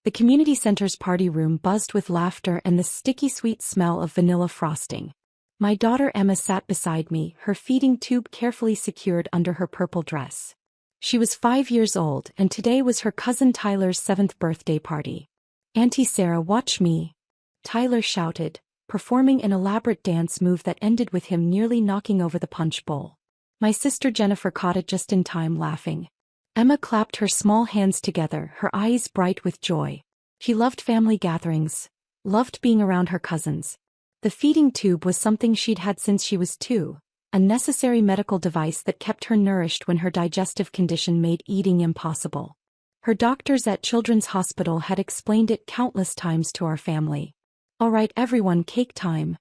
The community center's party room buzzed with laughter and the sticky sweet smell of vanilla frosting. My daughter Emma sat beside me, her feeding tube carefully secured under her purple dress. She was 5 years old, and today was her cousin Tyler's 7th birthday party. "Auntie Sarah, watch me," Tyler shouted, performing an elaborate dance move that ended with him nearly knocking over the punch bowl. My sister Jennifer caught it just in time, laughing. Emma clapped her small hands together, her eyes bright with joy. She loved family gatherings, loved being around her cousins. The feeding tube was something she'd had since she was 2, a necessary medical device that kept her nourished when her digestive condition made eating impossible. Her doctors at Children's Hospital had explained it countless times to our family. "All right everyone, cake time,"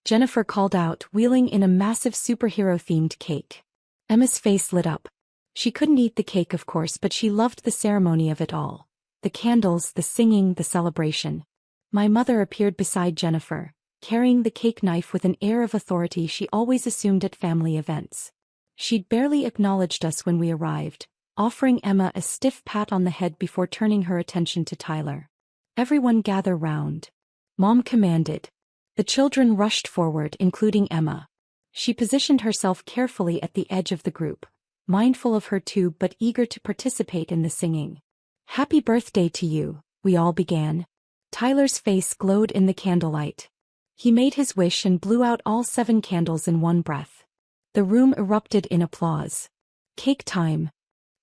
Jennifer called out, wheeling in a massive superhero-themed cake. Emma's face lit up. She couldn't eat the cake of course, but she loved the ceremony of it all. The candles, the singing, the celebration. My mother appeared beside Jennifer, carrying the cake knife with an air of authority she always assumed at family events. She'd barely acknowledged us when we arrived, offering Emma a stiff pat on the head before turning her attention to Tyler. "Everyone gather round," Mom commanded. The children rushed forward, including Emma. She positioned herself carefully at the edge of the group, mindful of her tube but eager to participate in the singing. "Happy birthday to you," we all began. Tyler's face glowed in the candlelight. He made his wish and blew out all 7 candles in one breath. The room erupted in applause. "Cake time."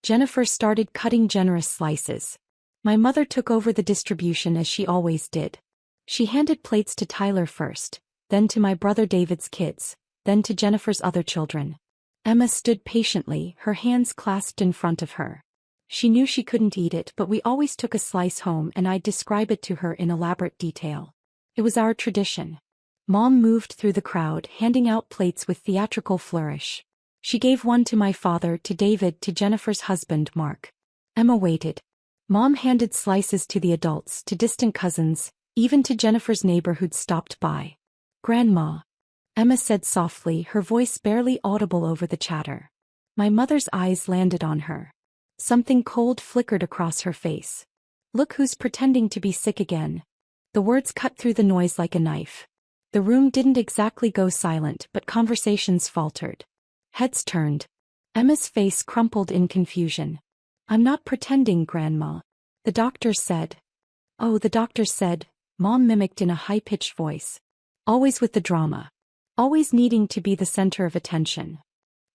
Jennifer started cutting generous slices. My mother took over the distribution as she always did. She handed plates to Tyler first, then to my brother David's kids, then to Jennifer's other children. Emma stood patiently, her hands clasped in front of her. She knew she couldn't eat it, but we always took a slice home and I'd describe it to her in elaborate detail. It was our tradition. Mom moved through the crowd, handing out plates with theatrical flourish. She gave one to my father, to David, to Jennifer's husband, Mark. Emma waited. Mom handed slices to the adults, to distant cousins, even to Jennifer's neighbor who'd stopped by. "Grandma," Emma said softly, her voice barely audible over the chatter. My mother's eyes landed on her. Something cold flickered across her face. "Look who's pretending to be sick again." The words cut through the noise like a knife. The room didn't exactly go silent, but conversations faltered. Heads turned. Emma's face crumpled in confusion. "I'm not pretending, Grandma. The doctor said." "Oh, the doctor said," Mom mimicked in a high-pitched voice. Always with the drama. Always needing to be the center of attention.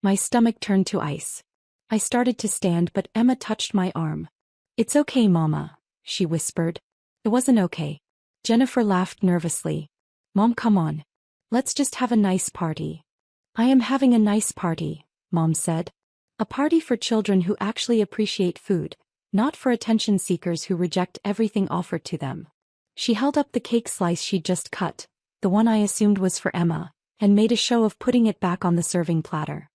My stomach turned to ice. I started to stand, but Emma touched my arm. "It's okay, Mama," she whispered. "It wasn't okay." Jennifer laughed nervously. "Mom, come on. Let's just have a nice party." "I am having a nice party," Mom said. "A party for children who actually appreciate food, not for attention seekers who reject everything offered to them." She held up the cake slice she'd just cut, the one I assumed was for Emma, and made a show of putting it back on the serving platter.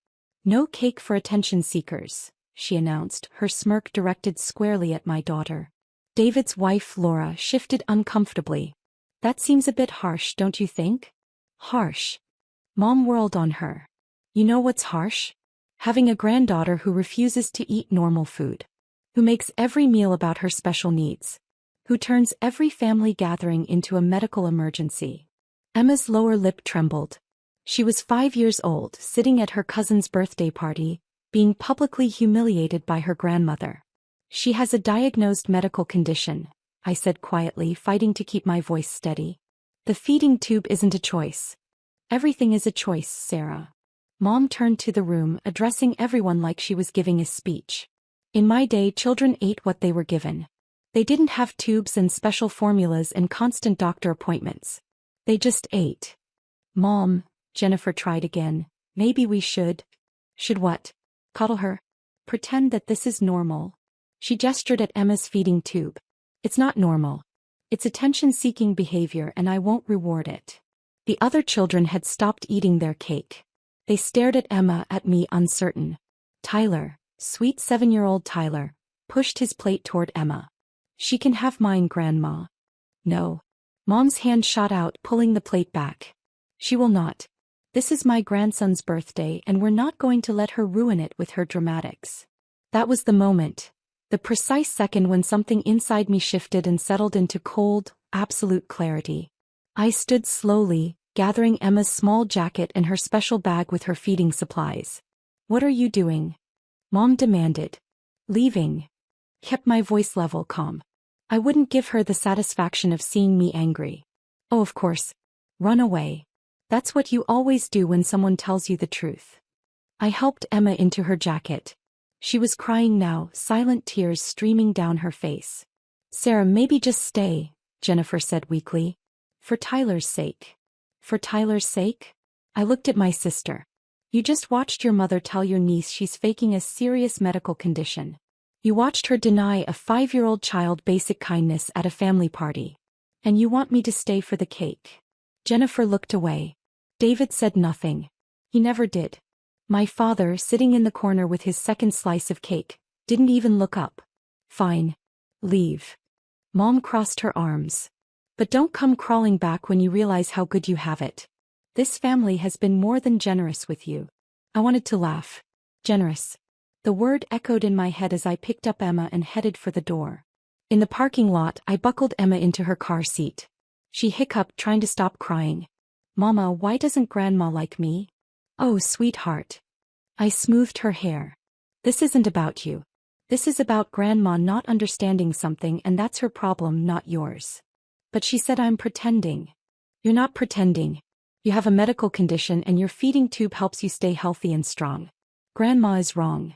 "No cake for attention seekers," she announced, her smirk directed squarely at my daughter. David's wife, Laura, shifted uncomfortably. "That seems a bit harsh, don't you think?" "Harsh?" Mom whirled on her. "You know what's harsh? Having a granddaughter who refuses to eat normal food. Who makes every meal about her special needs. Who turns every family gathering into a medical emergency." Emma's lower lip trembled. She was 5 years old, sitting at her cousin's birthday party, being publicly humiliated by her grandmother. "She has a diagnosed medical condition," I said quietly, fighting to keep my voice steady. "The feeding tube isn't a choice." "Everything is a choice, Sarah." Mom turned to the room, addressing everyone like she was giving a speech. "In my day, children ate what they were given. They didn't have tubes and special formulas and constant doctor appointments. They just ate." "Mom," Jennifer tried again, "maybe we should." "Should what? Cuddle her? Pretend that this is normal?" She gestured at Emma's feeding tube. "It's not normal. It's attention-seeking behavior and I won't reward it." The other children had stopped eating their cake. They stared at Emma, at me, uncertain. Tyler, sweet 7-year-old Tyler, pushed his plate toward Emma. "She can have mine, Grandma." "No." Mom's hand shot out, pulling the plate back. "She will not. This is my grandson's birthday and we're not going to let her ruin it with her dramatics." That was the moment. The precise second when something inside me shifted and settled into cold, absolute clarity. I stood slowly, gathering Emma's small jacket and her special bag with her feeding supplies. "What are you doing?" Mom demanded. "Leaving." Kept my voice level calm. I wouldn't give her the satisfaction of seeing me angry. "Oh, of course. Run away. That's what you always do when someone tells you the truth." I helped Emma into her jacket. She was crying now, silent tears streaming down her face. "Sarah, maybe just stay," Jennifer said weakly. "For Tyler's sake." "For Tyler's sake?" I looked at my sister. "You just watched your mother tell your niece she's faking a serious medical condition. You watched her deny a 5-year-old child basic kindness at a family party. And you want me to stay for the cake?" Jennifer looked away. David said nothing. He never did. My father, sitting in the corner with his second slice of cake, didn't even look up. "Fine. Leave." Mom crossed her arms. "But don't come crawling back when you realize how good you have it. This family has been more than generous with you." I wanted to laugh. Generous. The word echoed in my head as I picked up Emma and headed for the door. In the parking lot, I buckled Emma into her car seat. She hiccuped, trying to stop crying. "Mama, why doesn't Grandma like me?" "Oh, sweetheart." I smoothed her hair. "This isn't about you. This is about Grandma not understanding something, and that's her problem, not yours." "But she said I'm pretending." "You're not pretending. You have a medical condition and your feeding tube helps you stay healthy and strong. Grandma is wrong."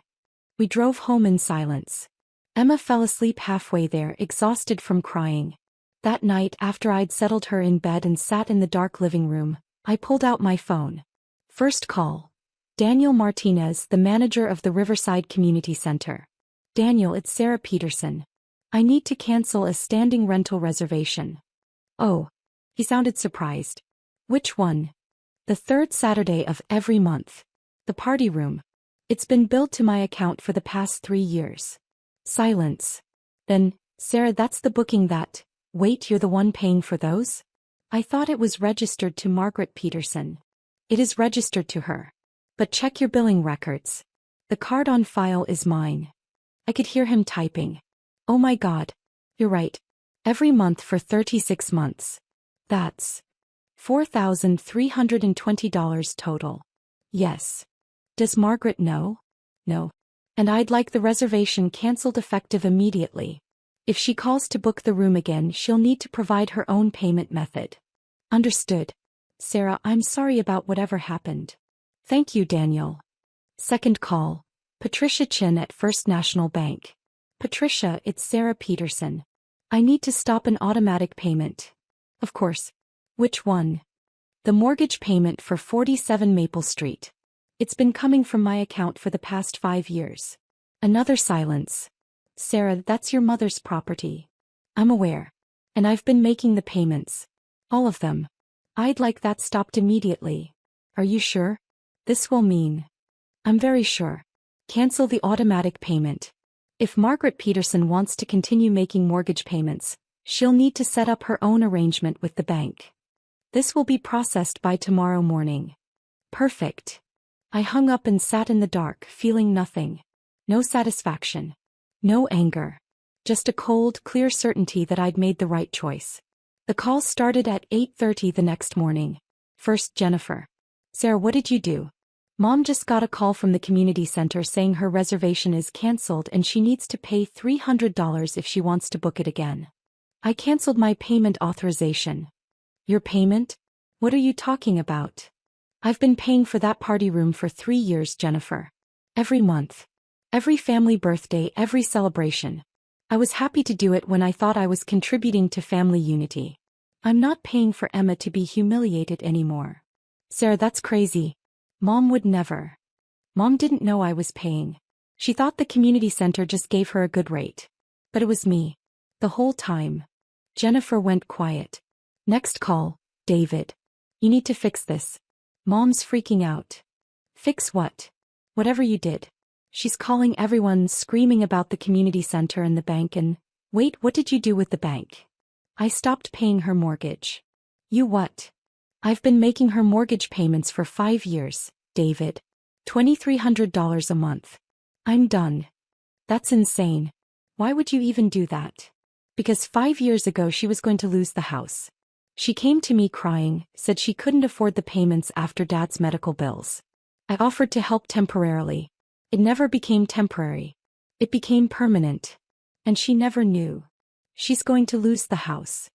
We drove home in silence. Emma fell asleep halfway there, exhausted from crying. That night, after I'd settled her in bed and sat in the dark living room, I pulled out my phone. First call. Daniel Martinez, the manager of the Riverside Community Center. "Daniel, it's Sarah Peterson. I need to cancel a standing rental reservation." "Oh." He sounded surprised. "Which one?" "The third Saturday of every month. The party room. It's been billed to my account for the past 3 years." Silence. Then, "Sarah, that's the booking that—" "Wait, you're the one paying for those?" "I thought it was registered to Margaret Peterson." "It is registered to her. But check your billing records. The card on file is mine." I could hear him typing. "Oh my God. You're right. Every month for 36 months. That's $4,320 total." "Yes." "Does Margaret know?" "No. And I'd like the reservation cancelled effective immediately. If she calls to book the room again, she'll need to provide her own payment method." "Understood. Sarah, I'm sorry about whatever happened." "Thank you, Daniel." Second call. Patricia Chin at First National Bank. "Patricia, it's Sarah Peterson. I need to stop an automatic payment." "Of course. Which one?" "The mortgage payment for 47 Maple Street. It's been coming from my account for the past 5 years." Another silence. "Sarah, that's your mother's property." "I'm aware. And I've been making the payments. All of them. I'd like that stopped immediately." "Are you sure?" "This will mean—" "I'm very sure. Cancel the automatic payment. If Margaret Peterson wants to continue making mortgage payments, she'll need to set up her own arrangement with the bank. This will be processed by tomorrow morning." "Perfect." I hung up and sat in the dark, feeling nothing. No satisfaction. No anger. Just a cold, clear certainty that I'd made the right choice. The call started at 8:30 the next morning. First, Jennifer. "Sarah, what did you do?" "Mom just got a call from the community center saying her reservation is canceled and she needs to pay $300 if she wants to book it again." I canceled my payment authorization. "Your payment? What are you talking about?" "I've been paying for that party room for 3 years, Jennifer. Every month. Every family birthday, every celebration. I was happy to do it when I thought I was contributing to family unity. I'm not paying for Emma to be humiliated anymore." "Sarah, that's crazy. Mom would never." "Mom didn't know I was paying. She thought the community center just gave her a good rate. But it was me. The whole time." Jennifer went quiet. Next call. David. "You need to fix this. Mom's freaking out." "Fix what?" "Whatever you did. She's calling everyone, screaming about the community center and the bank and—" "Wait, what did you do with the bank?" "I stopped paying her mortgage." "You what?" "I've been making her mortgage payments for 5 years, David. $2,300 a month. I'm done." "That's insane." Why would you even do that? Because 5 years ago she was going to lose the house. She came to me crying, said she couldn't afford the payments after Dad's medical bills. I offered to help temporarily. It never became temporary. It became permanent. And she never knew. She's going to lose the house.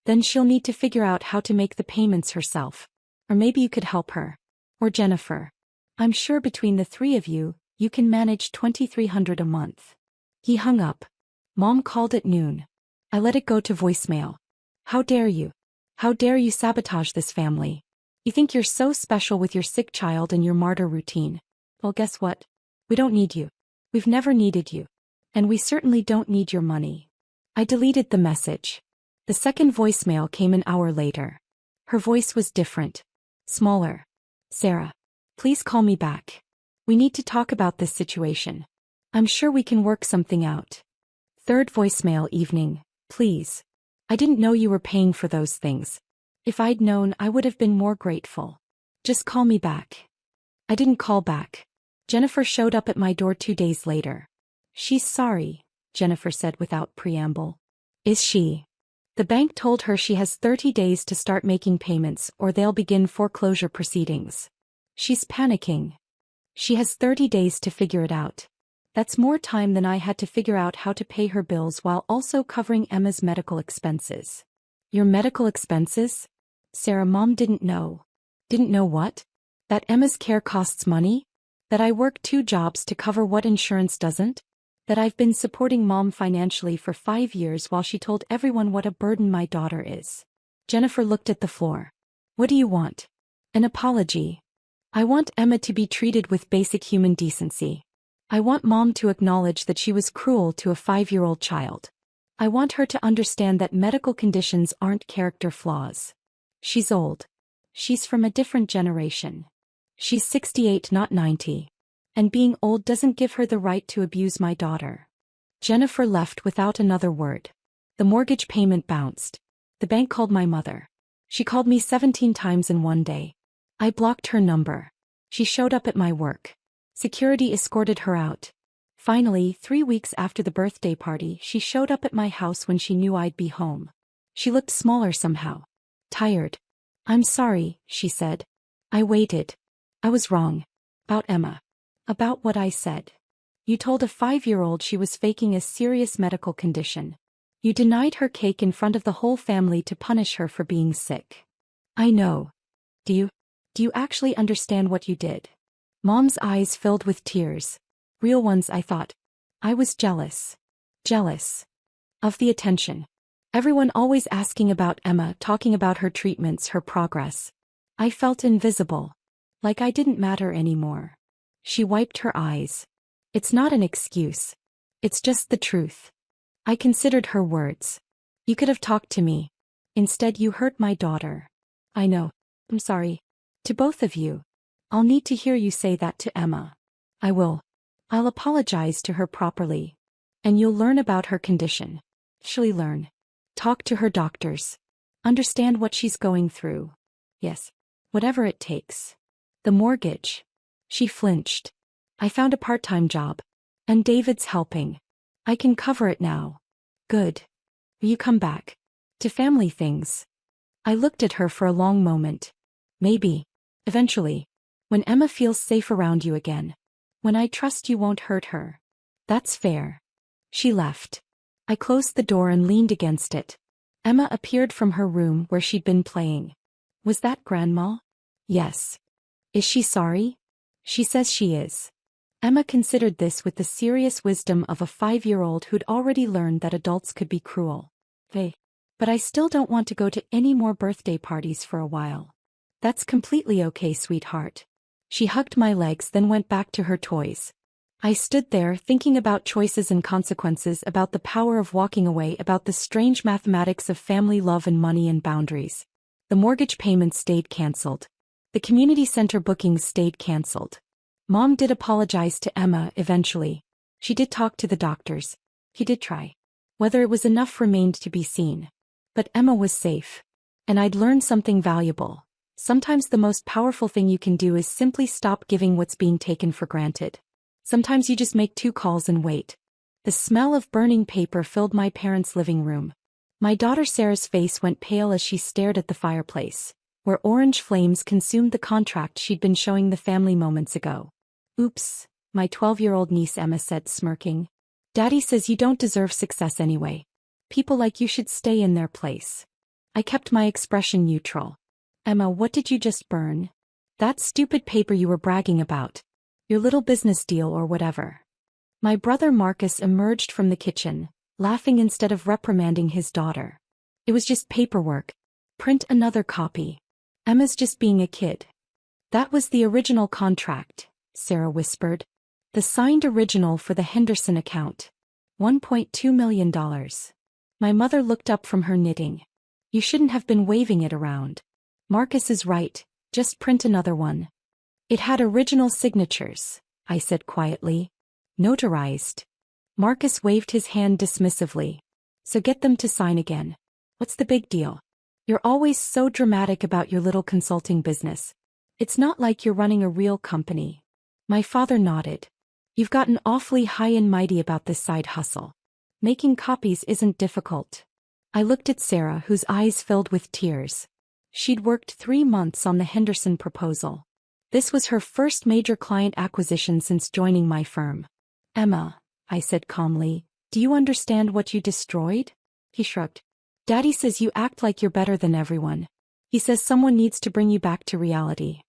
Then she'll need to figure out how to make the payments herself. Or maybe you could help her. Or Jennifer. I'm sure between the three of you, you can manage $2,300 a month. He hung up. Mom called at noon. I let it go to voicemail. How dare you? How dare you sabotage this family? You think you're so special with your sick child and your martyr routine. Well, guess what? We don't need you. We've never needed you. And we certainly don't need your money. I deleted the message. The second voicemail came an hour later. Her voice was different. Smaller. Sarah. Please call me back. We need to talk about this situation. I'm sure we can work something out. Third voicemail evening. Please. I didn't know you were paying for those things. If I'd known, I would have been more grateful. Just call me back. I didn't call back. Jennifer showed up at my door 2 days later. She's sorry, Jennifer said without preamble. Is she? The bank told her she has 30 days to start making payments or they'll begin foreclosure proceedings. She's panicking. She has 30 days to figure it out. That's more time than I had to figure out how to pay her bills while also covering Emma's medical expenses. Your medical expenses? Sarah, Mom didn't know. Didn't know what? That Emma's care costs money? That I work 2 jobs to cover what insurance doesn't? That I've been supporting Mom financially for 5 years while she told everyone what a burden my daughter is. Jennifer looked at the floor. What do you want? An apology. I want Emma to be treated with basic human decency. I want Mom to acknowledge that she was cruel to a 5-year-old child. I want her to understand that medical conditions aren't character flaws. She's old. She's from a different generation. She's 68, not 90. And being old doesn't give her the right to abuse my daughter. Jennifer left without another word. The mortgage payment bounced. The bank called my mother. She called me 17 times in one day. I blocked her number. She showed up at my work. Security escorted her out. Finally, 3 weeks after the birthday party, she showed up at my house when she knew I'd be home. She looked smaller somehow. Tired. I'm sorry, she said. I waited. I was wrong. About Emma. About what I said. You told a 5-year-old she was faking a serious medical condition. You denied her cake in front of the whole family to punish her for being sick. I know. Do you actually understand what you did? Mom's eyes filled with tears. Real ones, I thought. I was jealous. Jealous. Of the attention. Everyone always asking about Emma, talking about her treatments, her progress. I felt invisible. Like I didn't matter anymore. She wiped her eyes. It's not an excuse. It's just the truth. I considered her words. You could have talked to me. Instead, you hurt my daughter. I know. I'm sorry. To both of you. I'll need to hear you say that to Emma. I will. I'll apologize to her properly. And you'll learn about her condition. She'll learn. Talk to her doctors. Understand what she's going through. Yes. Whatever it takes. The mortgage. She flinched. I found a part-time job. And David's helping. I can cover it now. Good. Will you come back? To family things. I looked at her for a long moment. Maybe. Eventually. When Emma feels safe around you again. When I trust you won't hurt her. That's fair. She left. I closed the door and leaned against it. Emma appeared from her room where she'd been playing. Was that Grandma? Yes. Is she sorry? She says she is. Emma considered this with the serious wisdom of a 5-year-old who'd already learned that adults could be cruel. But I still don't want to go to any more birthday parties for a while. That's completely okay, sweetheart. She hugged my legs, then went back to her toys. I stood there thinking about choices and consequences, about the power of walking away, about the strange mathematics of family love and money and boundaries. The mortgage payments stayed cancelled. The community center bookings stayed cancelled. Mom did apologize to Emma eventually. She did talk to the doctors. He did try. Whether it was enough remained to be seen. But Emma was safe. And I'd learned something valuable. Sometimes the most powerful thing you can do is simply stop giving what's being taken for granted. Sometimes you just make 2 calls and wait. The smell of burning paper filled my parents' living room. My daughter Sarah's face went pale as she stared at the fireplace, where orange flames consumed the contract she'd been showing the family moments ago. "Oops," my 12-year-old niece Emma said, smirking. "Daddy says you don't deserve success anyway. People like you should stay in their place." I kept my expression neutral. "Emma, what did you just burn?" "That stupid paper you were bragging about. Your little business deal or whatever." My brother Marcus emerged from the kitchen, laughing instead of reprimanding his daughter. "It was just paperwork. Print another copy. Emma's just being a kid." "That was the original contract," Sarah whispered. "The signed original for the Henderson account. $1.2 million. My mother looked up from her knitting. "You shouldn't have been waving it around." "Marcus is right, just print another one." "It had original signatures," I said quietly. "Notarized." Marcus waved his hand dismissively. "So get them to sign again. What's the big deal? You're always so dramatic about your little consulting business. It's not like you're running a real company." My father nodded. "You've gotten awfully high and mighty about this side hustle. Making copies isn't difficult." I looked at Sarah, whose eyes filled with tears. She'd worked 3 months on the Henderson proposal. This was her first major client acquisition since joining my firm. "Emma," I said calmly, "do you understand what you destroyed?" He shrugged. "Daddy says you act like you're better than everyone. He says someone needs to bring you back to reality."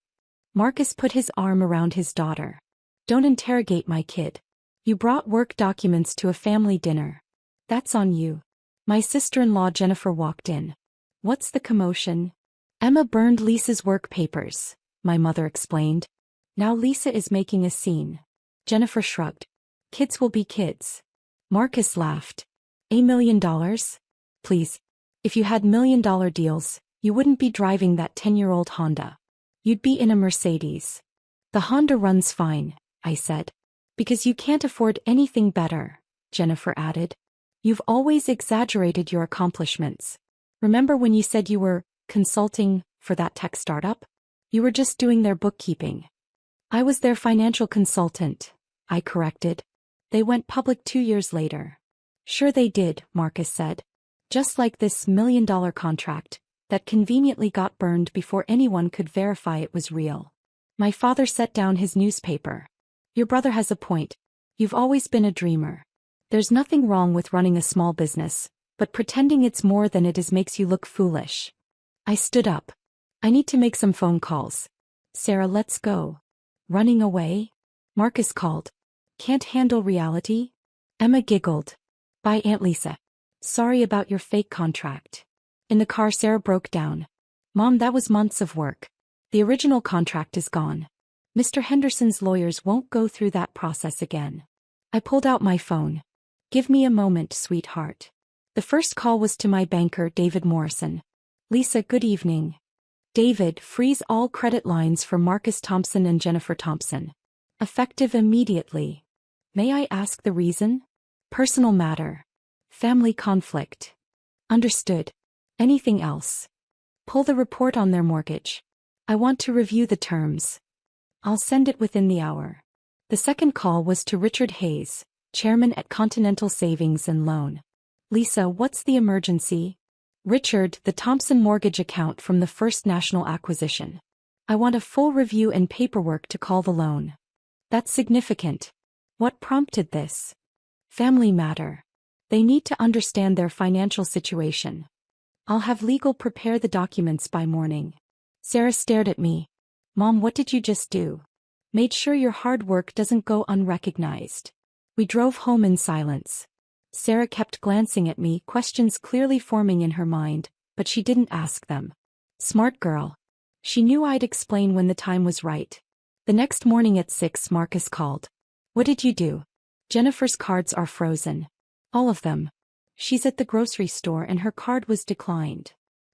Marcus put his arm around his daughter. "Don't interrogate my kid. You brought work documents to a family dinner. That's on you." My sister-in-law Jennifer walked in. "What's the commotion?" "Emma burned Lisa's work papers," my mother explained. "Now Lisa is making a scene." Jennifer shrugged. "Kids will be kids." Marcus laughed. $1 million? Please. If you had $1 million deals, you wouldn't be driving that 10-year-old Honda. You'd be in a Mercedes. "The Honda runs fine," I said. "Because you can't afford anything better," Jennifer added. "You've always exaggerated your accomplishments. Remember when you said you were consulting for that tech startup? You were just doing their bookkeeping." "I was their financial consultant," I corrected. "They went public 2 years later." "Sure they did," Marcus said. "Just like this $1 million contract that conveniently got burned before anyone could verify it was real." My father set down his newspaper. "Your brother has a point. You've always been a dreamer. There's nothing wrong with running a small business, but pretending it's more than it is makes you look foolish." I stood up. "I need to make some phone calls. Sarah, let's go." "Running away?" Marcus called. "Can't handle reality?" Emma giggled. "Bye, Aunt Lisa. Sorry about your fake contract." In the car Sarah broke down. "Mom, that was months of work. The original contract is gone. Mr. Henderson's lawyers won't go through that process again." I pulled out my phone. "Give me a moment, sweetheart." The first call was to my banker, David Morrison. "Lisa, good evening." "David, freeze all credit lines for Marcus Thompson and Jennifer Thompson. Effective immediately." "May I ask the reason?" "Personal matter. Family conflict." "Understood. Anything else?" "Pull the report on their mortgage. I want to review the terms." "I'll send it within the hour." The second call was to Richard Hayes, chairman at Continental Savings and Loan. "Lisa, what's the emergency?" "Richard, the Thompson mortgage account from the First National acquisition. I want a full review and paperwork to call the loan." "That's significant. What prompted this?" "Family matter. They need to understand their financial situation." "I'll have legal prepare the documents by morning." Sarah stared at me. "Mom, what did you just do?" "Made sure your hard work doesn't go unrecognized." We drove home in silence. Sarah kept glancing at me, questions clearly forming in her mind, but she didn't ask them. Smart girl. She knew I'd explain when the time was right. The next morning at 6, Marcus called. "What did you do?" "Jennifer's cards are frozen. All of them. She's at the grocery store and her card was declined."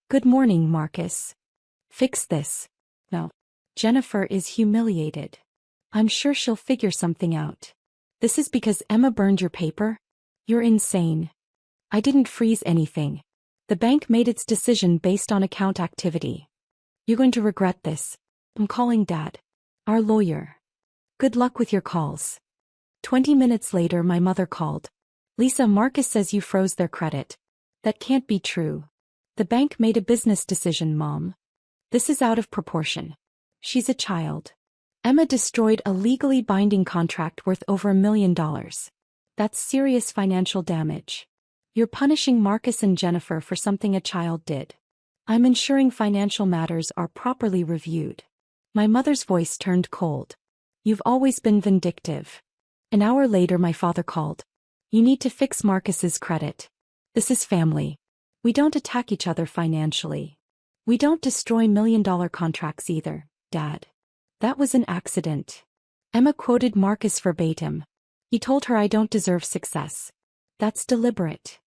"Good morning, Marcus." "Fix this." "No." "Jennifer is humiliated. I'm sure she'll figure something out." "This is because Emma burned your paper?" "You're insane." "I didn't freeze anything. The bank made its decision based on account activity." "You're going to regret this." "I'm calling Dad. Our lawyer." "Good luck with your calls." 20 minutes later my mother called. Lisa, Marcus says you froze their credit. That can't be true. The bank made a business decision, Mom. This is out of proportion. She's a child. Emma destroyed a legally binding contract worth over $1 million. That's serious financial damage. You're punishing Marcus and Jennifer for something a child did. I'm ensuring financial matters are properly reviewed. My mother's voice turned cold. You've always been vindictive. An hour later, my father called. You need to fix Marcus's credit. This is family. We don't attack each other financially. We don't destroy million-dollar contracts either, Dad. That was an accident. Emma quoted Marcus verbatim. He told her I don't deserve success. That's deliberate.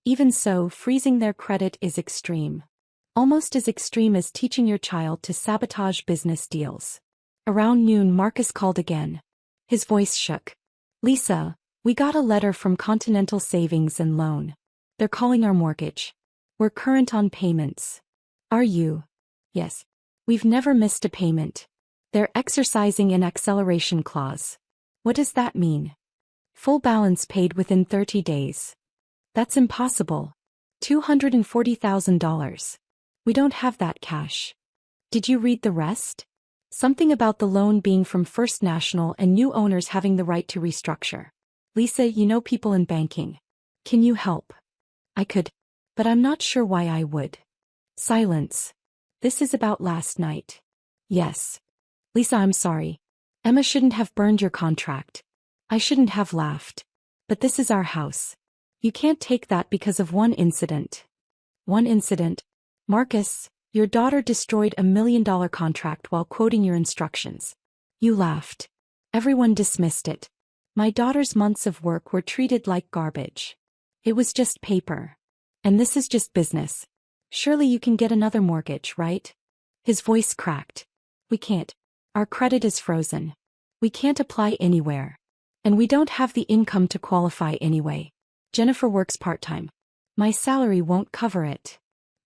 Even so, freezing their credit is extreme. Almost as extreme as teaching your child to sabotage business deals. Around noon, Marcus called again. His voice shook. Lisa, we got a letter from Continental Savings and Loan. They're calling our mortgage. We're current on payments. Are you? Yes. We've never missed a payment. They're exercising an acceleration clause. What does that mean? Full balance paid within 30 days. That's impossible. $240,000. We don't have that cash. Did you read the rest? Something about the loan being from First National and new owners having the right to restructure. Lisa, you know people in banking. Can you help? I could, but I'm not sure why I would. Silence. This is about last night. Yes. Lisa, I'm sorry. Emma shouldn't have burned your contract. I shouldn't have laughed. But this is our house. You can't take that because of one incident. One incident? Marcus, your daughter destroyed $1 million contract while quoting your instructions. You laughed. Everyone dismissed it. My daughter's months of work were treated like garbage. It was just paper. And this is just business. Surely you can get another mortgage, right? His voice cracked. We can't. Our credit is frozen. We can't apply anywhere. And we don't have the income to qualify anyway. Jennifer works part-time. My salary won't cover it.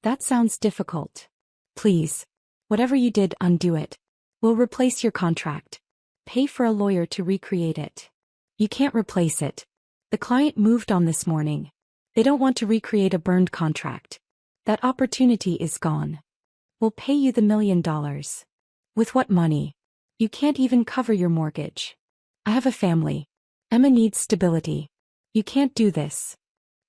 That sounds difficult. Please. Whatever you did, undo it. We'll replace your contract. Pay for a lawyer to recreate it. You can't replace it. The client moved on this morning. They don't want to recreate a burned contract. That opportunity is gone. We'll pay you the $1 million. With what money? You can't even cover your mortgage. I have a family. Emma needs stability. You can't do this.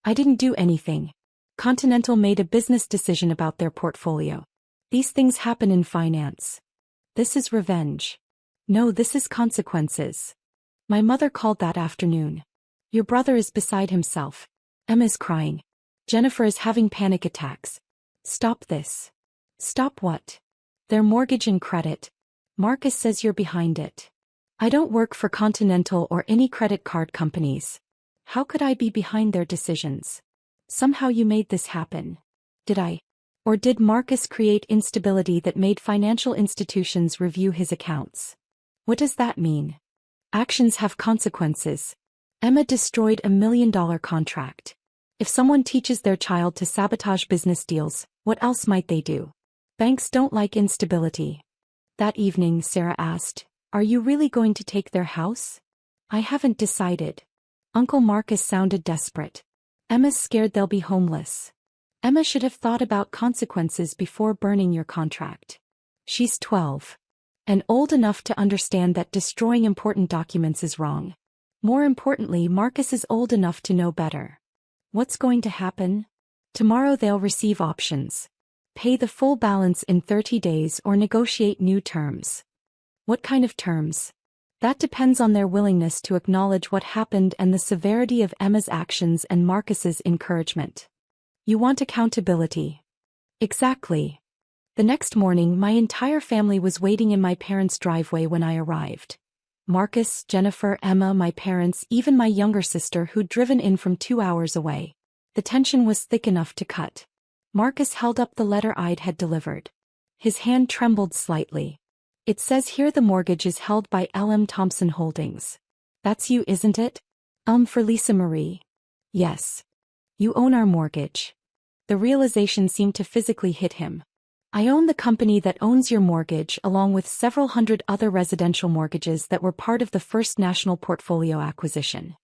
I didn't do anything. Continental made a business decision about their portfolio. These things happen in finance. This is revenge. No, this is consequences. My mother called that afternoon. Your brother is beside himself. Emma's crying. Jennifer is having panic attacks. Stop this. Stop what? Their mortgage and credit. Marcus says you're behind it. I don't work for Continental or any credit card companies. How could I be behind their decisions? Somehow you made this happen. Did I? Or did Marcus create instability that made financial institutions review his accounts? What does that mean? Actions have consequences. Emma destroyed $1 million contract. If someone teaches their child to sabotage business deals, what else might they do? Banks don't like instability. That evening, Sarah asked, "Are you really going to take their house?" "I haven't decided." Uncle Marcus sounded desperate. "Emma's scared they'll be homeless." Emma should have thought about consequences before burning your contract. She's 12. And old enough to understand that destroying important documents is wrong. More importantly, Marcus is old enough to know better. What's going to happen? Tomorrow they'll receive options. Pay the full balance in 30 days or negotiate new terms. What kind of terms? That depends on their willingness to acknowledge what happened and the severity of Emma's actions and Marcus's encouragement. You want accountability. Exactly. The next morning, my entire family was waiting in my parents' driveway when I arrived. Marcus, Jennifer, Emma, my parents, even my younger sister who'd driven in from 2 hours away. The tension was thick enough to cut. Marcus held up the letter I'd had delivered. His hand trembled slightly. "It says here the mortgage is held by L.M. Thompson Holdings. That's you, isn't it?" For Lisa Marie." "Yes. You own our mortgage." The realization seemed to physically hit him. "I own the company that owns your mortgage along with several hundred other residential mortgages that were part of the First National portfolio acquisition."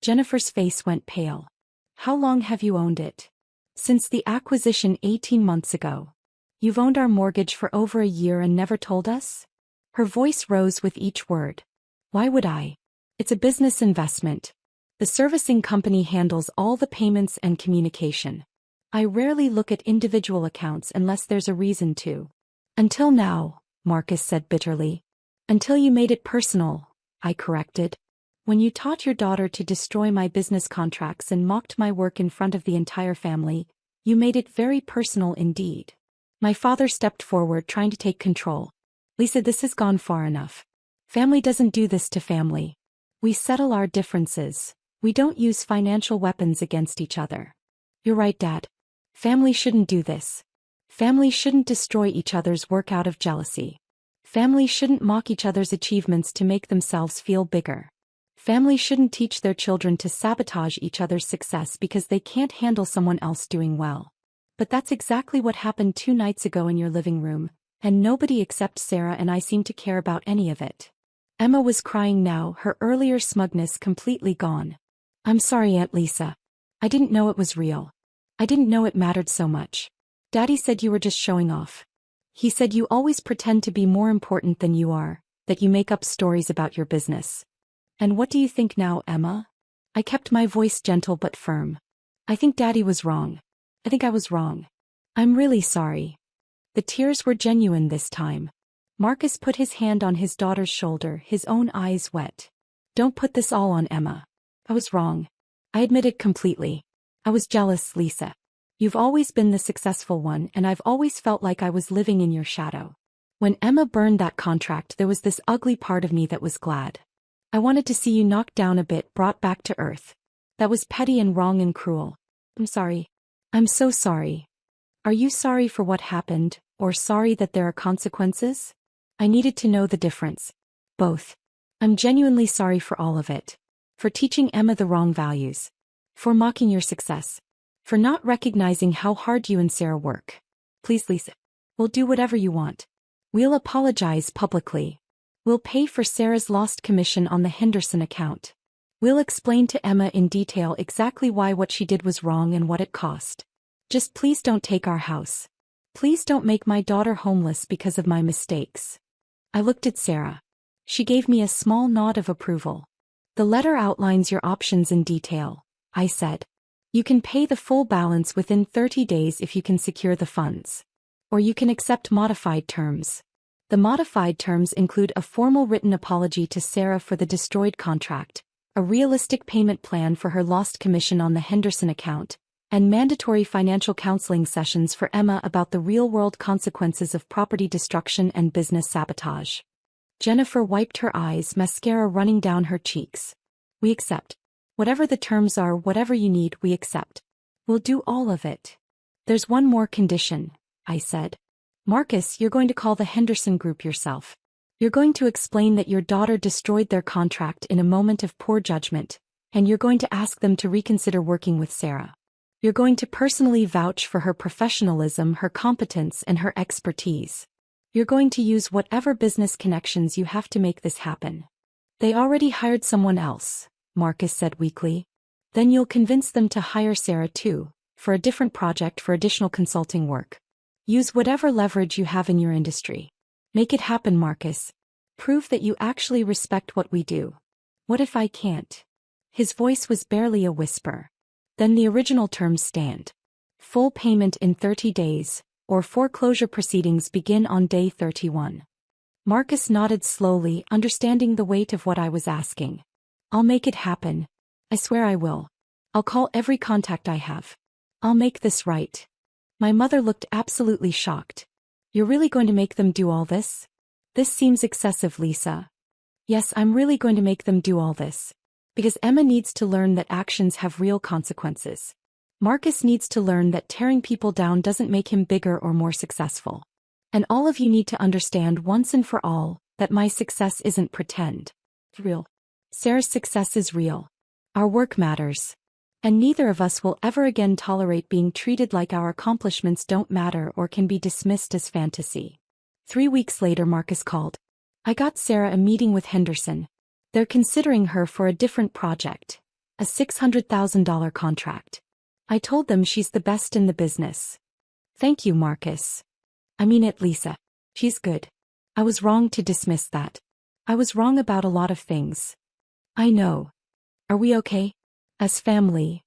Jennifer's face went pale. How long have you owned it? Since the acquisition 18 months ago. You've owned our mortgage for over a year and never told us? Her voice rose with each word. Why would I? It's a business investment. The servicing company handles all the payments and communication. I rarely look at individual accounts unless there's a reason to. Until now, Marcus said bitterly. Until you made it personal, I corrected. When you taught your daughter to destroy my business contracts and mocked my work in front of the entire family, you made it very personal indeed. My father stepped forward, trying to take control. Lisa, this has gone far enough. Family doesn't do this to family. We settle our differences. We don't use financial weapons against each other. You're right, Dad. Family shouldn't do this. Family shouldn't destroy each other's work out of jealousy. Family shouldn't mock each other's achievements to make themselves feel bigger. Family shouldn't teach their children to sabotage each other's success because they can't handle someone else doing well. But that's exactly what happened 2 nights ago in your living room, and nobody except Sarah and I seem to care about any of it. Emma was crying now, her earlier smugness completely gone. I'm sorry, Aunt Lisa. I didn't know it was real. I didn't know it mattered so much. Daddy said you were just showing off. He said you always pretend to be more important than you are, that you make up stories about your business. And what do you think now, Emma? I kept my voice gentle but firm. I think Daddy was wrong. I think I was wrong. I'm really sorry. The tears were genuine this time. Marcus put his hand on his daughter's shoulder, his own eyes wet. Don't put this all on Emma. I was wrong. I admit it completely. I was jealous, Lisa. You've always been the successful one, and I've always felt like I was living in your shadow. When Emma burned that contract, there was this ugly part of me that was glad. I wanted to see you knocked down a bit, brought back to earth. That was petty and wrong and cruel. I'm sorry. I'm so sorry. Are you sorry for what happened, or sorry that there are consequences? I needed to know the difference. Both. I'm genuinely sorry for all of it. For teaching Emma the wrong values. For mocking your success. For not recognizing how hard you and Sarah work. Please, Lisa. We'll do whatever you want. We'll apologize publicly. We'll pay for Sarah's lost commission on the Henderson account. We'll explain to Emma in detail exactly why what she did was wrong and what it cost. Just please don't take our house. Please don't make my daughter homeless because of my mistakes. I looked at Sarah. She gave me a small nod of approval. The letter outlines your options in detail, I said. You can pay the full balance within 30 days if you can secure the funds. Or you can accept modified terms. The modified terms include a formal written apology to Sarah for the destroyed contract, a realistic payment plan for her lost commission on the Henderson account, and mandatory financial counseling sessions for Emma about the real-world consequences of property destruction and business sabotage. Jennifer wiped her eyes, mascara running down her cheeks. We accept. Whatever the terms are, whatever you need, we accept. We'll do all of it. There's one more condition, I said. Marcus, you're going to call the Henderson Group yourself. You're going to explain that your daughter destroyed their contract in a moment of poor judgment, and you're going to ask them to reconsider working with Sarah. You're going to personally vouch for her professionalism, her competence, and her expertise. You're going to use whatever business connections you have to make this happen. They already hired someone else, Marcus said weakly. Then you'll convince them to hire Sarah too, for a different project, for additional consulting work. Use whatever leverage you have in your industry. Make it happen, Marcus. Prove that you actually respect what we do. What if I can't? His voice was barely a whisper. Then the original terms stand. Full payment in 30 days, or foreclosure proceedings begin on day 31. Marcus nodded slowly, understanding the weight of what I was asking. I'll make it happen. I swear I will. I'll call every contact I have. I'll make this right. My mother looked absolutely shocked. You're really going to make them do all this? This seems excessive, Lisa. Yes, I'm really going to make them do all this. Because Emma needs to learn that actions have real consequences. Marcus needs to learn that tearing people down doesn't make him bigger or more successful. And all of you need to understand once and for all that my success isn't pretend. It's real. Sarah's success is real. Our work matters. And neither of us will ever again tolerate being treated like our accomplishments don't matter or can be dismissed as fantasy. 3 weeks later, Marcus called. I got Sarah a meeting with Henderson. They're considering her for a different project. A $600,000 contract. I told them she's the best in the business. Thank you, Marcus. I mean it, Lisa. She's good. I was wrong to dismiss that. I was wrong about a lot of things. I know. Are we okay? As family.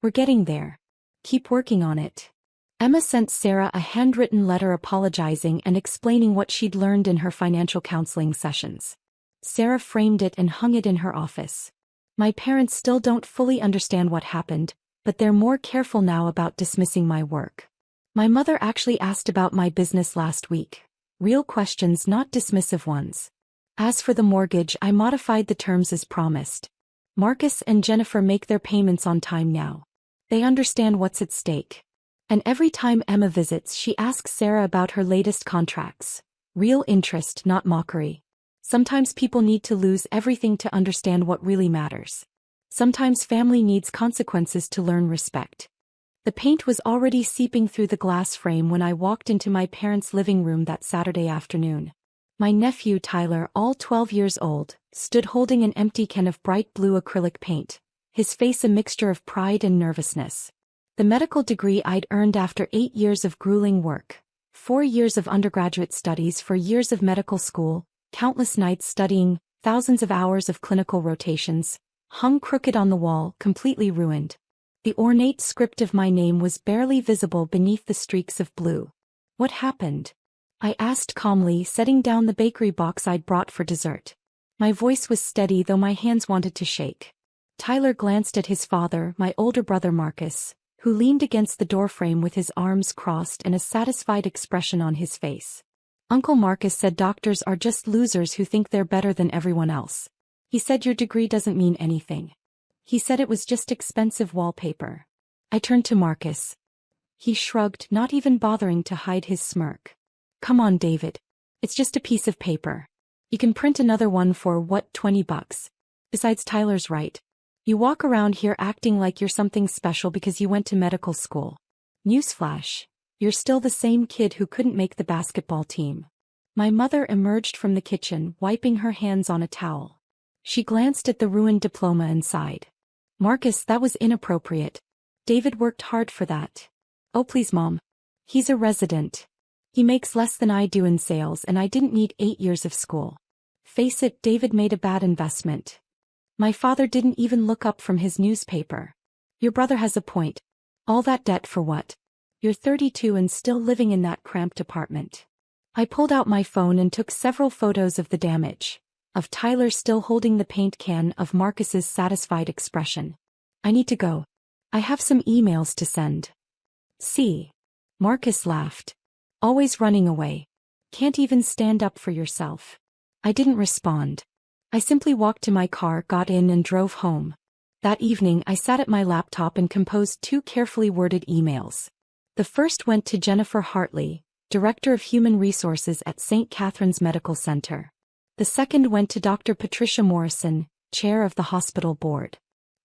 We're getting there. Keep working on it. Emma sent Sarah a handwritten letter apologizing and explaining what she'd learned in her financial counseling sessions. Sarah framed it and hung it in her office. My parents still don't fully understand what happened, but they're more careful now about dismissing my work. My mother actually asked about my business last week. Real questions, not dismissive ones. As for the mortgage, I modified the terms as promised. Marcus and Jennifer make their payments on time now. They understand what's at stake. And every time Emma visits, she asks Sarah about her latest contracts. Real interest, not mockery. Sometimes people need to lose everything to understand what really matters. Sometimes family needs consequences to learn respect. The paint was already seeping through the glass frame when I walked into my parents' living room that Saturday afternoon. My nephew Tyler, all 12 years old, stood holding an empty can of bright blue acrylic paint, his face a mixture of pride and nervousness. The medical degree I'd earned after 8 years of grueling work, 4 years of undergraduate studies, 4 years of medical school, countless nights studying, thousands of hours of clinical rotations, hung crooked on the wall, completely ruined. The ornate script of my name was barely visible beneath the streaks of blue. What happened? I asked calmly, setting down the bakery box I'd brought for dessert. My voice was steady though my hands wanted to shake. Tyler glanced at his father, my older brother Marcus, who leaned against the doorframe with his arms crossed and a satisfied expression on his face. Uncle Marcus said doctors are just losers who think they're better than everyone else. He said your degree doesn't mean anything. He said it was just expensive wallpaper. I turned to Marcus. He shrugged, not even bothering to hide his smirk. Come on, David. It's just a piece of paper. You can print another one for, what, $20? Besides, Tyler's right. You walk around here acting like you're something special because you went to medical school. Newsflash. You're still the same kid who couldn't make the basketball team. My mother emerged from the kitchen, wiping her hands on a towel. She glanced at the ruined diploma and sighed. Marcus, that was inappropriate. David worked hard for that. Oh please, Mom. He's a resident. He makes less than I do in sales and I didn't need 8 years of school. Face it, David made a bad investment. My father didn't even look up from his newspaper. Your brother has a point. All that debt for what? You're 32 and still living in that cramped apartment. I pulled out my phone and took several photos of the damage. Of Tyler still holding the paint can, of Marcus's satisfied expression. I need to go. I have some emails to send. See? Marcus laughed. Always running away. Can't even stand up for yourself. I didn't respond. I simply walked to my car, got in and drove home. That evening I sat at my laptop and composed 2 carefully worded emails. The first went to Jennifer Hartley, Director of Human Resources at St. Catherine's Medical Center. The second went to Dr. Patricia Morrison, Chair of the Hospital Board.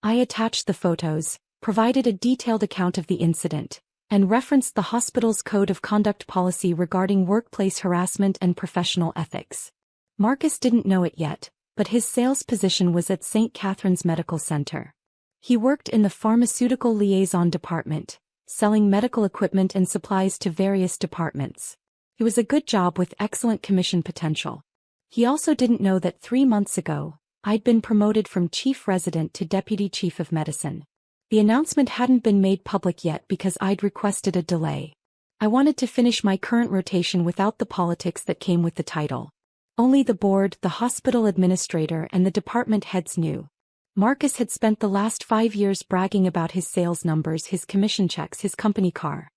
I attached the photos, provided a detailed account of the incident, and referenced the hospital's code of conduct policy regarding workplace harassment and professional ethics. Marcus didn't know it yet, but his sales position was at St. Catherine's Medical Center. He worked in the pharmaceutical liaison department, selling medical equipment and supplies to various departments. It was a good job with excellent commission potential. He also didn't know that 3 months ago, I'd been promoted from chief resident to deputy chief of medicine. The announcement hadn't been made public yet because I'd requested a delay. I wanted to finish my current rotation without the politics that came with the title. Only the board, the hospital administrator, and the department heads knew. Marcus had spent the last 5 years bragging about his sales numbers, his commission checks, his company car.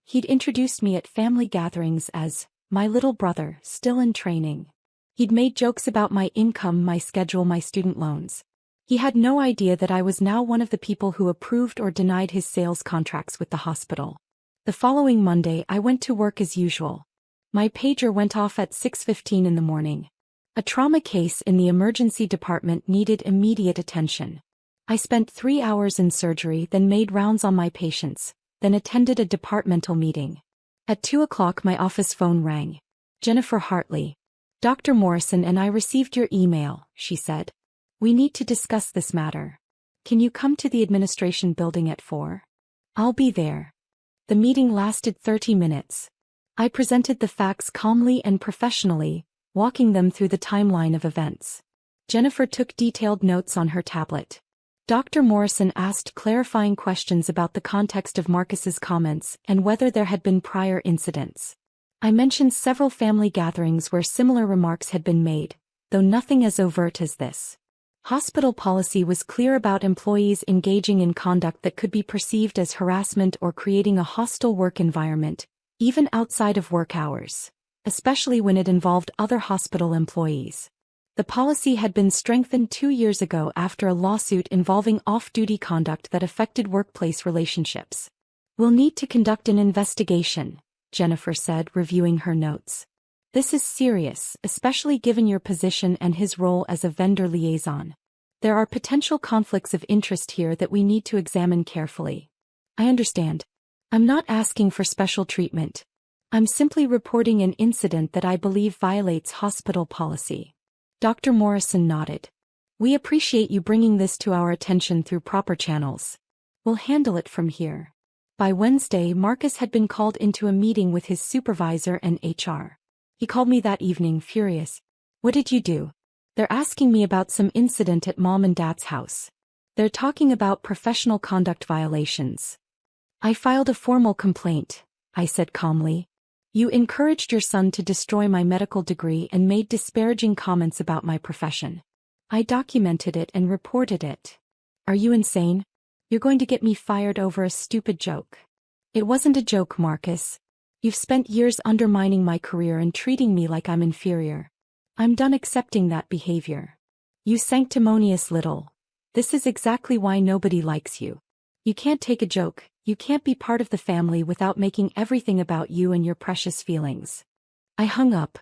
He'd introduced me at family gatherings as my little brother, still in training. He'd made jokes about my income, my schedule, my student loans. He had no idea that I was now one of the people who approved or denied his sales contracts with the hospital. The following Monday I went to work as usual. My pager went off at 6:15 in the morning. A trauma case in the emergency department needed immediate attention. I spent 3 hours in surgery, then made rounds on my patients, then attended a departmental meeting. At 2 o'clock my office phone rang. Jennifer Hartley. Dr. Morrison and I received your email, she said. We need to discuss this matter. Can you come to the administration building at 4? I'll be there. The meeting lasted 30 minutes. I presented the facts calmly and professionally, walking them through the timeline of events. Jennifer took detailed notes on her tablet. Dr. Morrison asked clarifying questions about the context of Marcus's comments and whether there had been prior incidents. I mentioned several family gatherings where similar remarks had been made, though nothing as overt as this. Hospital policy was clear about employees engaging in conduct that could be perceived as harassment or creating a hostile work environment, even outside of work hours, especially when it involved other hospital employees. The policy had been strengthened 2 years ago after a lawsuit involving off-duty conduct that affected workplace relationships. We'll need to conduct an investigation, Jennifer said, reviewing her notes. This is serious, especially given your position and his role as a vendor liaison. There are potential conflicts of interest here that we need to examine carefully. I understand. I'm not asking for special treatment. I'm simply reporting an incident that I believe violates hospital policy. Dr. Morrison nodded. We appreciate you bringing this to our attention through proper channels. We'll handle it from here. By Wednesday, Marcus had been called into a meeting with his supervisor and HR. He called me that evening, furious. What did you do? They're asking me about some incident at Mom and Dad's house. They're talking about professional conduct violations. I filed a formal complaint, I said calmly. You encouraged your son to destroy my medical degree and made disparaging comments about my profession. I documented it and reported it. Are you insane? You're going to get me fired over a stupid joke. It wasn't a joke, Marcus. You've spent years undermining my career and treating me like I'm inferior. I'm done accepting that behavior. You sanctimonious little. This is exactly why nobody likes you. You can't take a joke. You can't be part of the family without making everything about you and your precious feelings. I hung up.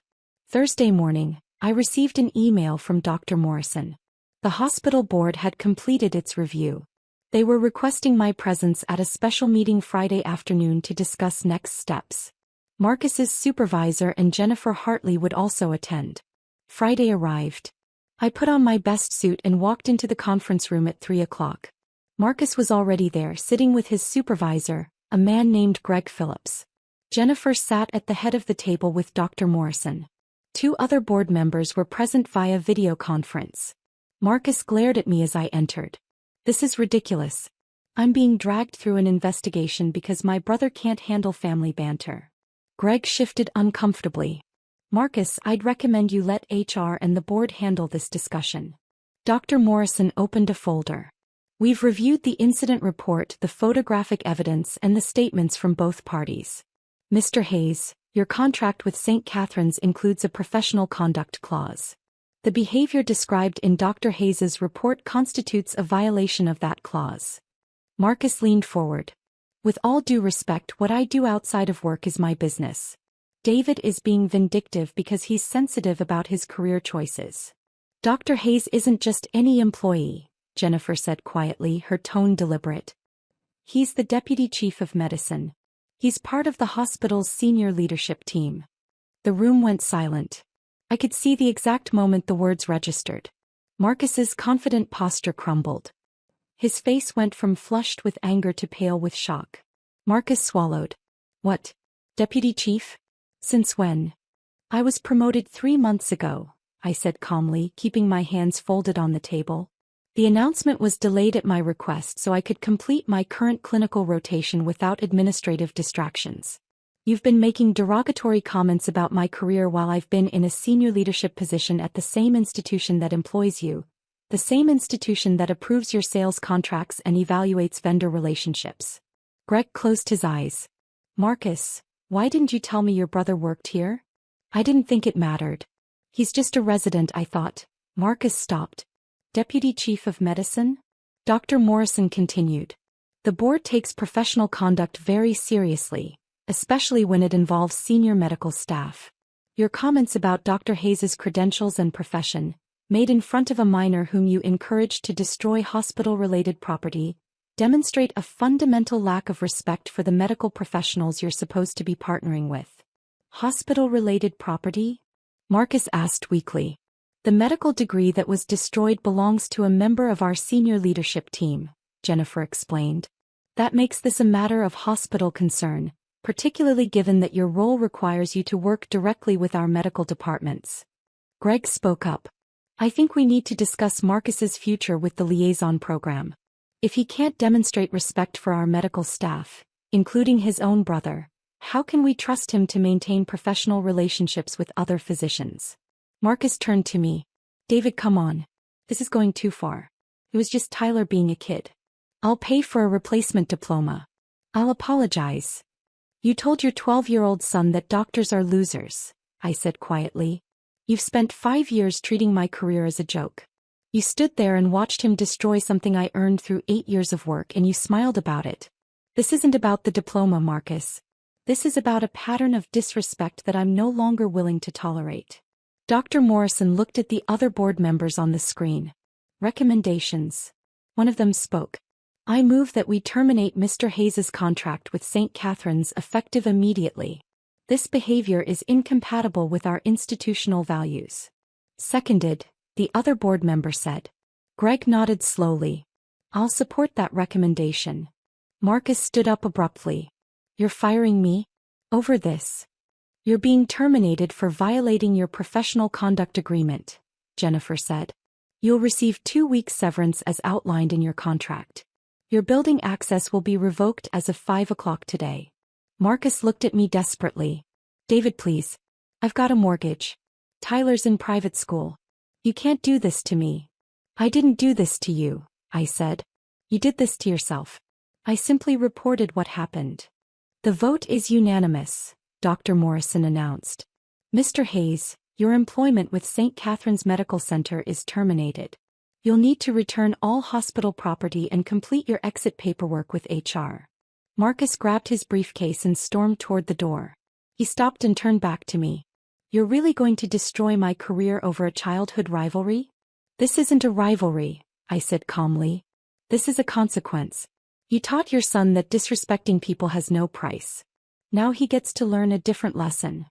Thursday morning, I received an email from Dr. Morrison. The hospital board had completed its review. They were requesting my presence at a special meeting Friday afternoon to discuss next steps. Marcus's supervisor and Jennifer Hartley would also attend. Friday arrived. I put on my best suit and walked into the conference room at 3 o'clock. Marcus was already there, sitting with his supervisor, a man named Greg Phillips. Jennifer sat at the head of the table with Dr. Morrison. 2 other board members were present via video conference. Marcus glared at me as I entered. This is ridiculous. I'm being dragged through an investigation because my brother can't handle family banter. Greg shifted uncomfortably. Marcus, I'd recommend you let HR and the board handle this discussion. Dr. Morrison opened a folder. We've reviewed the incident report, the photographic evidence, and the statements from both parties. Mr. Hayes, your contract with St. Catherine's includes a professional conduct clause. The behavior described in Dr. Hayes's report constitutes a violation of that clause. Marcus leaned forward. With all due respect, what I do outside of work is my business. David is being vindictive because he's sensitive about his career choices. Dr. Hayes isn't just any employee, Jennifer said quietly, her tone deliberate. He's the deputy chief of medicine. He's part of the hospital's senior leadership team. The room went silent. I could see the exact moment the words registered. Marcus's confident posture crumbled. His face went from flushed with anger to pale with shock. Marcus swallowed. What? Deputy chief? Since when? I was promoted 3 months ago, I said calmly, keeping my hands folded on the table. The announcement was delayed at my request so I could complete my current clinical rotation without administrative distractions. You've been making derogatory comments about my career while I've been in a senior leadership position at the same institution that employs you, the same institution that approves your sales contracts and evaluates vendor relationships. Greg closed his eyes. Marcus, why didn't you tell me your brother worked here? I didn't think it mattered. He's just a resident, I thought. Marcus stopped. Deputy Chief of Medicine? Dr. Morrison continued. The board takes professional conduct very seriously, especially when it involves senior medical staff. Your comments about Dr. Hayes's credentials and profession, made in front of a minor whom you encouraged to destroy hospital-related property, demonstrate a fundamental lack of respect for the medical professionals you're supposed to be partnering with. Hospital-related property? Marcus asked weakly. The medical degree that was destroyed belongs to a member of our senior leadership team, Jennifer explained. That makes this a matter of hospital concern, particularly given that your role requires you to work directly with our medical departments. Greg spoke up. I think we need to discuss Marcus's future with the liaison program. If he can't demonstrate respect for our medical staff, including his own brother, how can we trust him to maintain professional relationships with other physicians? Marcus turned to me. David, come on. This is going too far. It was just Tyler being a kid. I'll pay for a replacement diploma. I'll apologize. You told your 12-year-old son that doctors are losers, I said quietly. You've spent 5 years treating my career as a joke. You stood there and watched him destroy something I earned through 8 years of work and you smiled about it. This isn't about the diploma, Marcus. This is about a pattern of disrespect that I'm no longer willing to tolerate. Dr. Morrison looked at the other board members on the screen. Recommendations. One of them spoke. I move that we terminate Mr. Hayes's contract with St. Catherine's effective immediately. This behavior is incompatible with our institutional values. Seconded, the other board member said. Greg nodded slowly. I'll support that recommendation. Marcus stood up abruptly. You're firing me? Over this? You're being terminated for violating your professional conduct agreement, Jennifer said. You'll receive 2 weeks severance as outlined in your contract. Your building access will be revoked as of 5 o'clock today. Marcus looked at me desperately. David, please. I've got a mortgage. Tyler's in private school. You can't do this to me. I didn't do this to you, I said. You did this to yourself. I simply reported what happened. The vote is unanimous, Dr. Morrison announced. Mr. Hayes, your employment with St. Catherine's Medical Center is terminated. You'll need to return all hospital property and complete your exit paperwork with HR. Marcus grabbed his briefcase and stormed toward the door. He stopped and turned back to me. You're really going to destroy my career over a childhood rivalry? This isn't a rivalry, I said calmly. This is a consequence. You taught your son that disrespecting people has no price. Now he gets to learn a different lesson.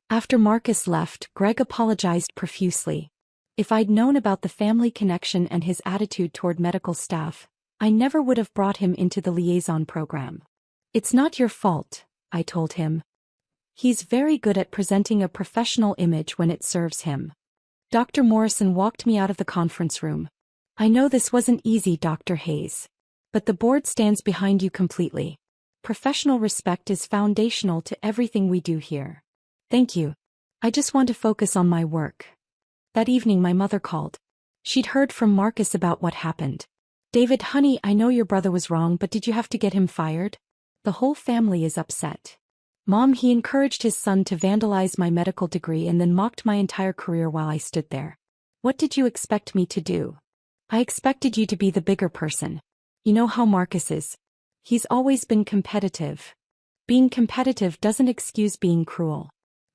After Marcus left, Greg apologized profusely. If I'd known about the family connection and his attitude toward medical staff, I never would have brought him into the liaison program. It's not your fault, I told him. He's very good at presenting a professional image when it serves him. Dr. Morrison walked me out of the conference room. I know this wasn't easy, Dr. Hayes. But the board stands behind you completely. Professional respect is foundational to everything we do here. Thank you. I just want to focus on my work. That evening my mother called. She'd heard from Marcus about what happened. David, honey, I know your brother was wrong, but did you have to get him fired? The whole family is upset. Mom, he encouraged his son to vandalize my medical degree and then mocked my entire career while I stood there. What did you expect me to do? I expected you to be the bigger person. You know how Marcus is. He's always been competitive. Being competitive doesn't excuse being cruel.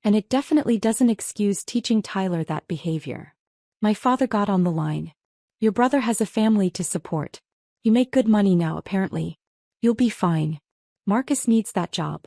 And it definitely doesn't excuse teaching Tyler that behavior. My father got on the line. Your brother has a family to support. You make good money now, apparently. You'll be fine. Marcus needs that job.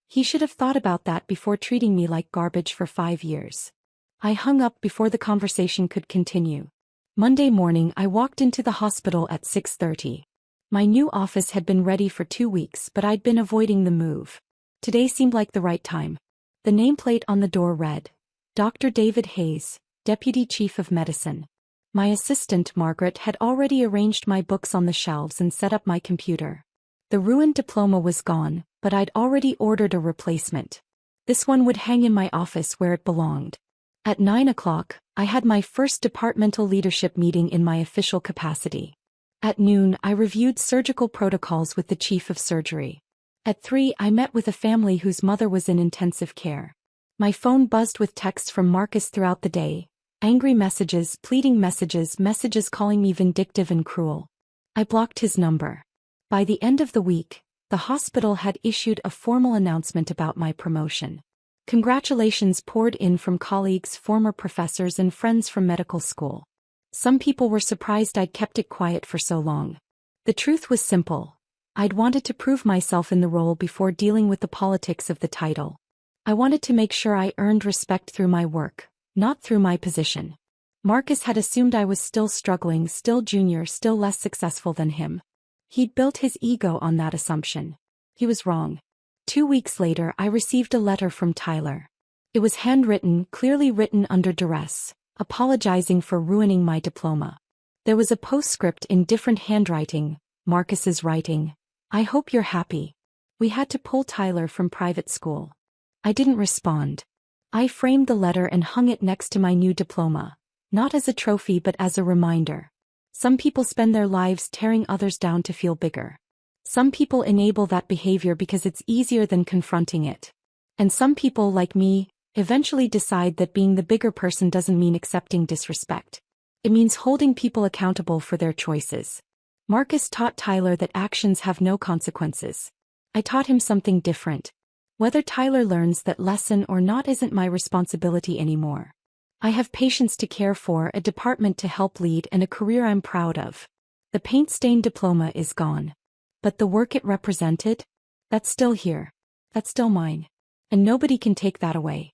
He should have thought about that before treating me like garbage for 5 years. I hung up before the conversation could continue. Monday morning I walked into the hospital at 6:30. My new office had been ready for 2 weeks, but I'd been avoiding the move. Today seemed like the right time. The nameplate on the door read, Dr. David Hayes, Deputy Chief of Medicine. My assistant, Margaret, had already arranged my books on the shelves and set up my computer. The ruined diploma was gone, but I'd already ordered a replacement. This one would hang in my office where it belonged. At 9 o'clock, I had my first departmental leadership meeting in my official capacity. At noon, I reviewed surgical protocols with the chief of surgery. At 3, I met with a family whose mother was in intensive care. My phone buzzed with texts from Marcus throughout the day. Angry messages, pleading messages, messages calling me vindictive and cruel. I blocked his number. By the end of the week, the hospital had issued a formal announcement about my promotion. Congratulations poured in from colleagues, former professors, and friends from medical school. Some people were surprised I'd kept it quiet for so long. The truth was simple. I'd wanted to prove myself in the role before dealing with the politics of the title. I wanted to make sure I earned respect through my work, not through my position. Marcus had assumed I was still struggling, still junior, still less successful than him. He'd built his ego on that assumption. He was wrong. 2 weeks later, I received a letter from Tyler. It was handwritten, clearly written under duress, apologizing for ruining my diploma. There was a postscript in different handwriting, Marcus's writing. I hope you're happy. We had to pull Tyler from private school. I didn't respond. I framed the letter and hung it next to my new diploma, not as a trophy but as a reminder. Some people spend their lives tearing others down to feel bigger. Some people enable that behavior because it's easier than confronting it. And some people, like me, eventually decide that being the bigger person doesn't mean accepting disrespect. It means holding people accountable for their choices. Marcus taught Tyler that actions have no consequences. I taught him something different. Whether Tyler learns that lesson or not isn't my responsibility anymore. I have patients to care for, a department to help lead, and a career I'm proud of. The paint-stained diploma is gone. But the work it represented? That's still here. That's still mine. And nobody can take that away.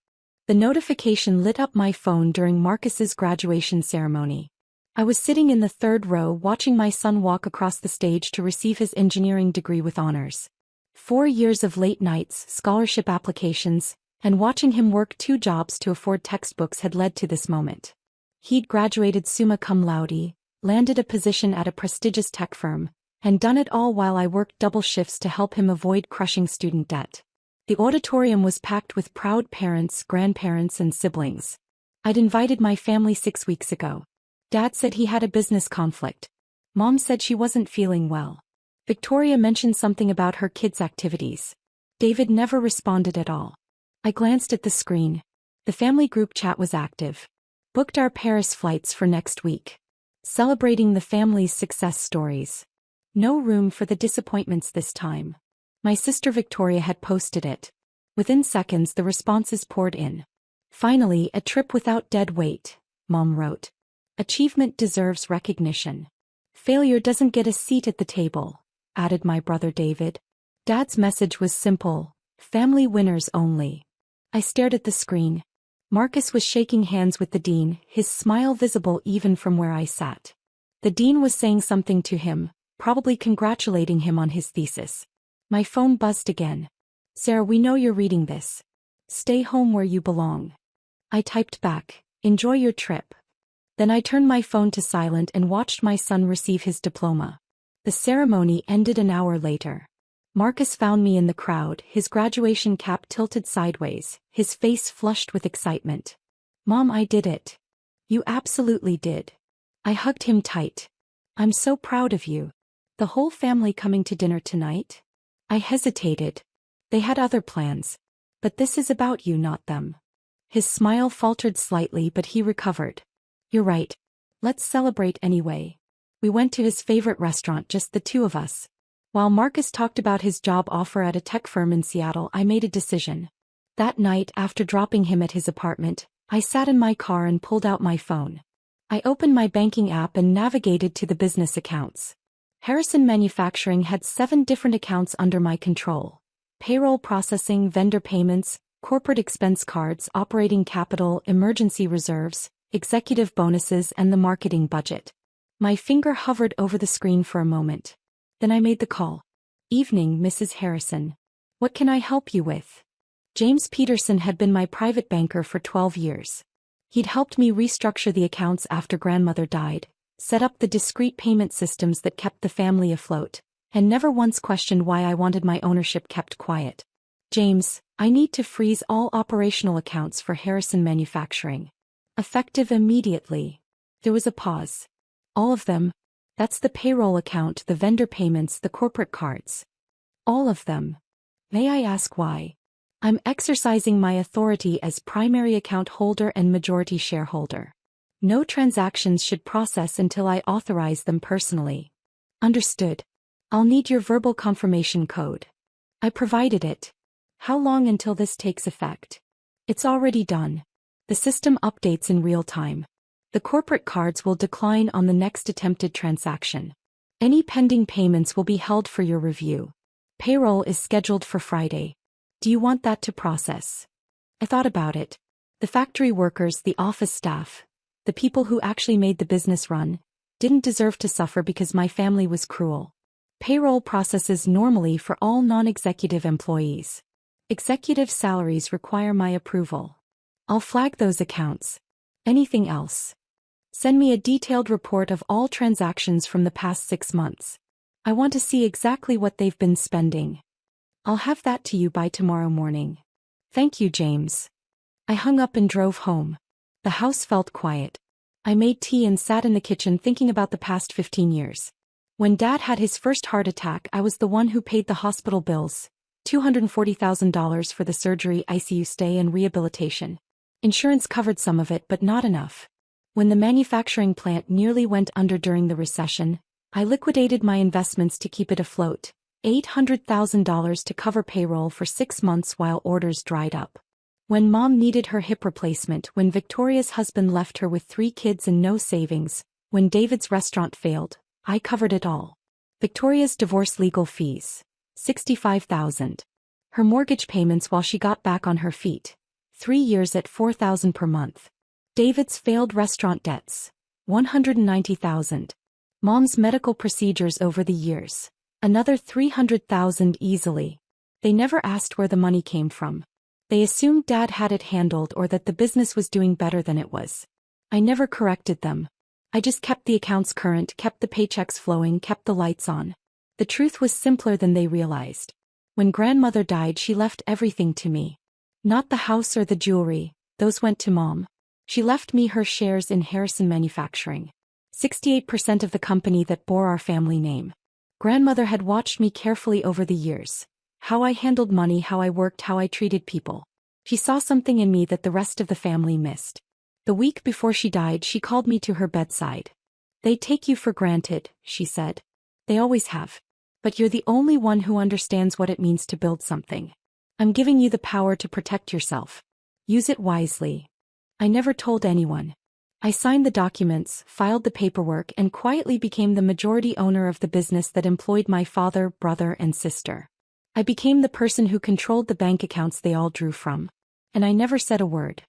The notification lit up my phone during Marcus's graduation ceremony. I was sitting in the third row watching my son walk across the stage to receive his engineering degree with honors. 4 years of late nights, scholarship applications, and watching him work 2 jobs to afford textbooks had led to this moment. He'd graduated summa cum laude, landed a position at a prestigious tech firm, and done it all while I worked double shifts to help him avoid crushing student debt. The auditorium was packed with proud parents, grandparents, and siblings. I'd invited my family 6 weeks ago. Dad said he had a business conflict. Mom said she wasn't feeling well. Victoria mentioned something about her kids' activities. David never responded at all. I glanced at the screen. The family group chat was active. Booked our Paris flights for next week. Celebrating the family's success stories. No room for the disappointments this time. My sister Victoria had posted it. Within seconds the responses poured in. Finally, a trip without dead weight, Mom wrote. Achievement deserves recognition. Failure doesn't get a seat at the table, added my brother David. Dad's message was simple, family winners only. I stared at the screen. Marcus was shaking hands with the dean, his smile visible even from where I sat. The dean was saying something to him, probably congratulating him on his thesis. My phone buzzed again. Sarah, we know you're reading this. Stay home where you belong. I typed back, enjoy your trip. Then I turned my phone to silent and watched my son receive his diploma. The ceremony ended an hour later. Marcus found me in the crowd, his graduation cap tilted sideways, his face flushed with excitement. Mom, I did it. You absolutely did. I hugged him tight. I'm so proud of you. The whole family coming to dinner tonight? I hesitated. They had other plans. But this is about you, not them. His smile faltered slightly, but he recovered. You're right. Let's celebrate anyway. We went to his favorite restaurant, just the 2 of us. While Marcus talked about his job offer at a tech firm in Seattle, I made a decision. That night, after dropping him at his apartment, I sat in my car and pulled out my phone. I opened my banking app and navigated to the business accounts. Harrison Manufacturing had 7 different accounts under my control. Payroll processing, vendor payments, corporate expense cards, operating capital, emergency reserves, executive bonuses, and the marketing budget. My finger hovered over the screen for a moment. Then I made the call. Evening, Mrs. Harrison. What can I help you with? James Peterson had been my private banker for 12 years. He'd helped me restructure the accounts after grandmother died, set up the discrete payment systems that kept the family afloat, and never once questioned why I wanted my ownership kept quiet. James, I need to freeze all operational accounts for Harrison Manufacturing. Effective immediately. There was a pause. All of them? That's the payroll account, the vendor payments, the corporate cards. All of them. May I ask why? I'm exercising my authority as primary account holder and majority shareholder. No transactions should process until I authorize them personally. Understood. I'll need your verbal confirmation code. I provided it. How long until this takes effect? It's already done. The system updates in real time. The corporate cards will decline on the next attempted transaction. Any pending payments will be held for your review. Payroll is scheduled for Friday. Do you want that to process? I thought about it. The factory workers, the office staff. the people who actually made the business run, didn't deserve to suffer because my family was cruel. Payroll processes normally for all non-executive employees. Executive salaries require my approval. I'll flag those accounts. Anything else? Send me a detailed report of all transactions from the past 6 months. I want to see exactly what they've been spending. I'll have that to you by tomorrow morning. Thank you, James. I hung up and drove home. The house felt quiet. I made tea and sat in the kitchen thinking about the past 15 years. When Dad had his first heart attack, I was the one who paid the hospital bills, $240,000 for the surgery, ICU stay and rehabilitation. Insurance covered some of it but not enough. When the manufacturing plant nearly went under during the recession, I liquidated my investments to keep it afloat, $800,000 to cover payroll for 6 months while orders dried up. When Mom needed her hip replacement, when Victoria's husband left her with 3 kids and no savings, when David's restaurant failed, I covered it all. Victoria's divorce legal fees, $65,000. Her mortgage payments while she got back on her feet, 3 years at $4,000 per month. David's failed restaurant debts, $190,000. Mom's medical procedures over the years, another $300,000 easily. They never asked where the money came from. They assumed Dad had it handled or that the business was doing better than it was. I never corrected them. I just kept the accounts current, kept the paychecks flowing, kept the lights on. The truth was simpler than they realized. When grandmother died, she left everything to me. Not the house or the jewelry, those went to Mom. She left me her shares in Harrison Manufacturing, 68% of the company that bore our family name. Grandmother had watched me carefully over the years. How I handled money, how I worked, how I treated people. She saw something in me that the rest of the family missed. The week before she died, she called me to her bedside. "They take you for granted," she said. "They always have. But you're the only one who understands what it means to build something. I'm giving you the power to protect yourself. Use it wisely." I never told anyone. I signed the documents, filed the paperwork, and quietly became the majority owner of the business that employed my father, brother, and sister. I became the person who controlled the bank accounts they all drew from. And I never said a word.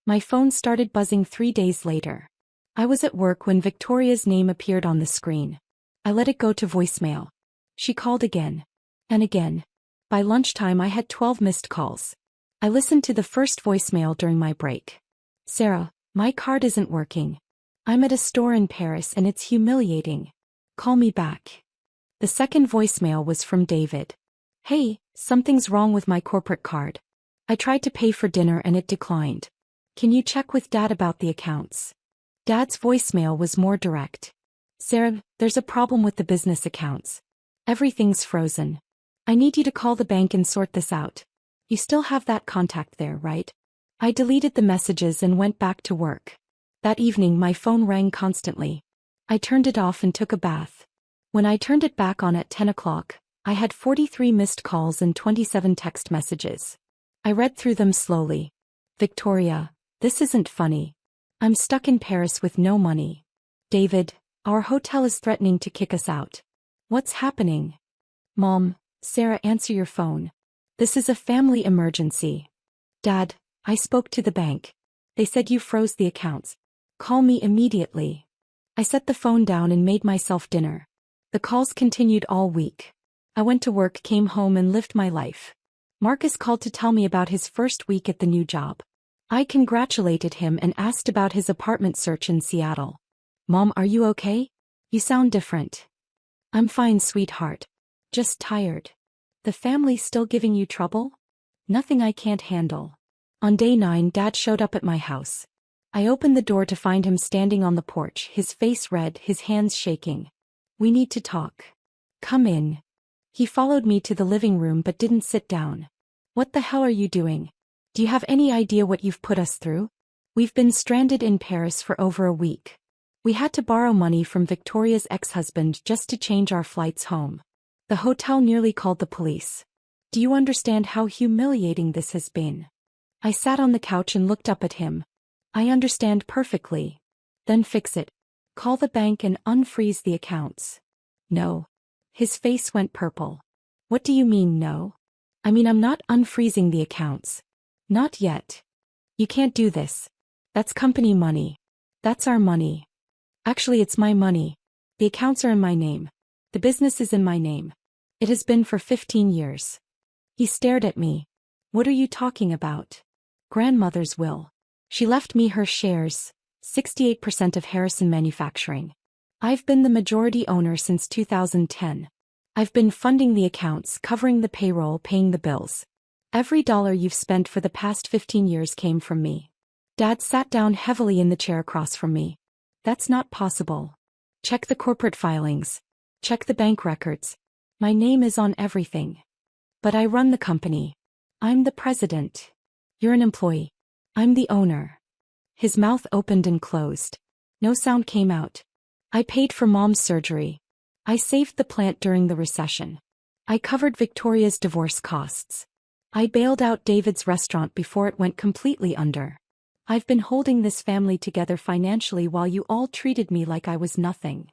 My phone started buzzing 3 days later. I was at work when Victoria's name appeared on the screen. I let it go to voicemail. She called again. And again. By lunchtime I had 12 missed calls. I listened to the first voicemail during my break. "Sarah, my card isn't working. I'm at a store in Paris and it's humiliating. Call me back." The second voicemail was from David. "Hey, something's wrong with my corporate card. I tried to pay for dinner and it declined. Can you check with Dad about the accounts?" Dad's voicemail was more direct. "Sarah, there's a problem with the business accounts. Everything's frozen. I need you to call the bank and sort this out. You still have that contact there, right?" I deleted the messages and went back to work. That evening my phone rang constantly. I turned it off and took a bath. When I turned it back on at 10 o'clock, I had 43 missed calls and 27 text messages. I read through them slowly. "Victoria, this isn't funny. I'm stuck in Paris with no money. David, our hotel is threatening to kick us out. What's happening? Mom, Sarah, answer your phone. This is a family emergency. Dad, I spoke to the bank. They said you froze the accounts. Call me immediately." I set the phone down and made myself dinner. The calls continued all week. I went to work, came home, and lived my life. Marcus called to tell me about his first week at the new job. I congratulated him and asked about his apartment search in Seattle. "Mom, are you okay? You sound different." "I'm fine, sweetheart. Just tired." "The family still giving you trouble?" "Nothing I can't handle." On day 9, Dad showed up at my house. I opened the door to find him standing on the porch, his face red, his hands shaking. "We need to talk." "Come in." He followed me to the living room but didn't sit down. "What the hell are you doing? Do you have any idea what you've put us through? We've been stranded in Paris for over a week. We had to borrow money from Victoria's ex-husband just to change our flights home. The hotel nearly called the police. Do you understand how humiliating this has been?" I sat on the couch and looked up at him. "I understand perfectly." "Then fix it. Call the bank and unfreeze the accounts." "No." His face went purple. "What do you mean, no?" "I mean, I'm not unfreezing the accounts. Not yet. You can't do this. That's company money. That's our money. Actually, it's my money. The accounts are in my name. The business is in my name. It has been for 15 years. He stared at me. What are you talking about? Grandmother's will. She left me her shares, 68% of Harrison Manufacturing. I've been the majority owner since 2010. I've been funding the accounts, covering the payroll, paying the bills. Every dollar you've spent for the past 15 years came from me. Dad sat down heavily in the chair across from me. That's not possible. Check the corporate filings. Check the bank records. My name is on everything. But I run the company. I'm the president. You're an employee. I'm the owner. His mouth opened and closed. No sound came out. I paid for Mom's surgery. I saved the plant during the recession. I covered Victoria's divorce costs. I bailed out David's restaurant before it went completely under. I've been holding this family together financially while you all treated me like I was nothing.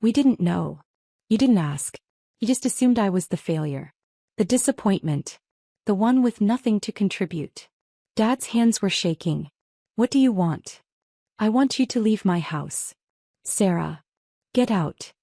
We didn't know. You didn't ask. You just assumed I was the failure. The disappointment. The one with nothing to contribute. Dad's hands were shaking. What do you want? I want you to leave my house. Sarah. Get out.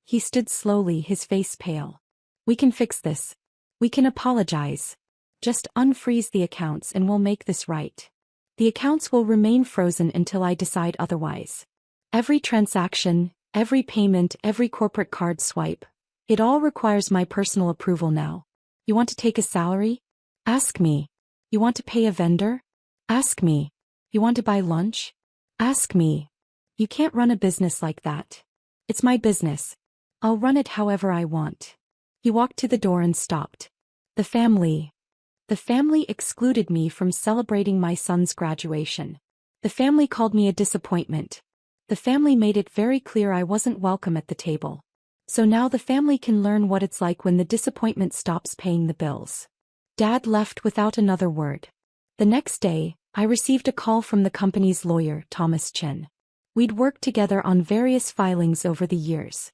He stood slowly, his face pale. We can fix this. We can apologize. Just unfreeze the accounts and we'll make this right. The accounts will remain frozen until I decide otherwise. Every transaction, every payment, every corporate card swipe. It all requires my personal approval now. You want to take a salary? Ask me. You want to pay a vendor? Ask me. You want to buy lunch? Ask me. You can't run a business like that. It's my business. I'll run it however I want. He walked to the door and stopped. The family excluded me from celebrating my son's graduation. The family called me a disappointment. The family made it very clear I wasn't welcome at the table. So now the family can learn what it's like when the disappointment stops paying the bills. Dad left without another word. The next day, I received a call from the company's lawyer, Thomas Chin. We'd worked together on various filings over the years.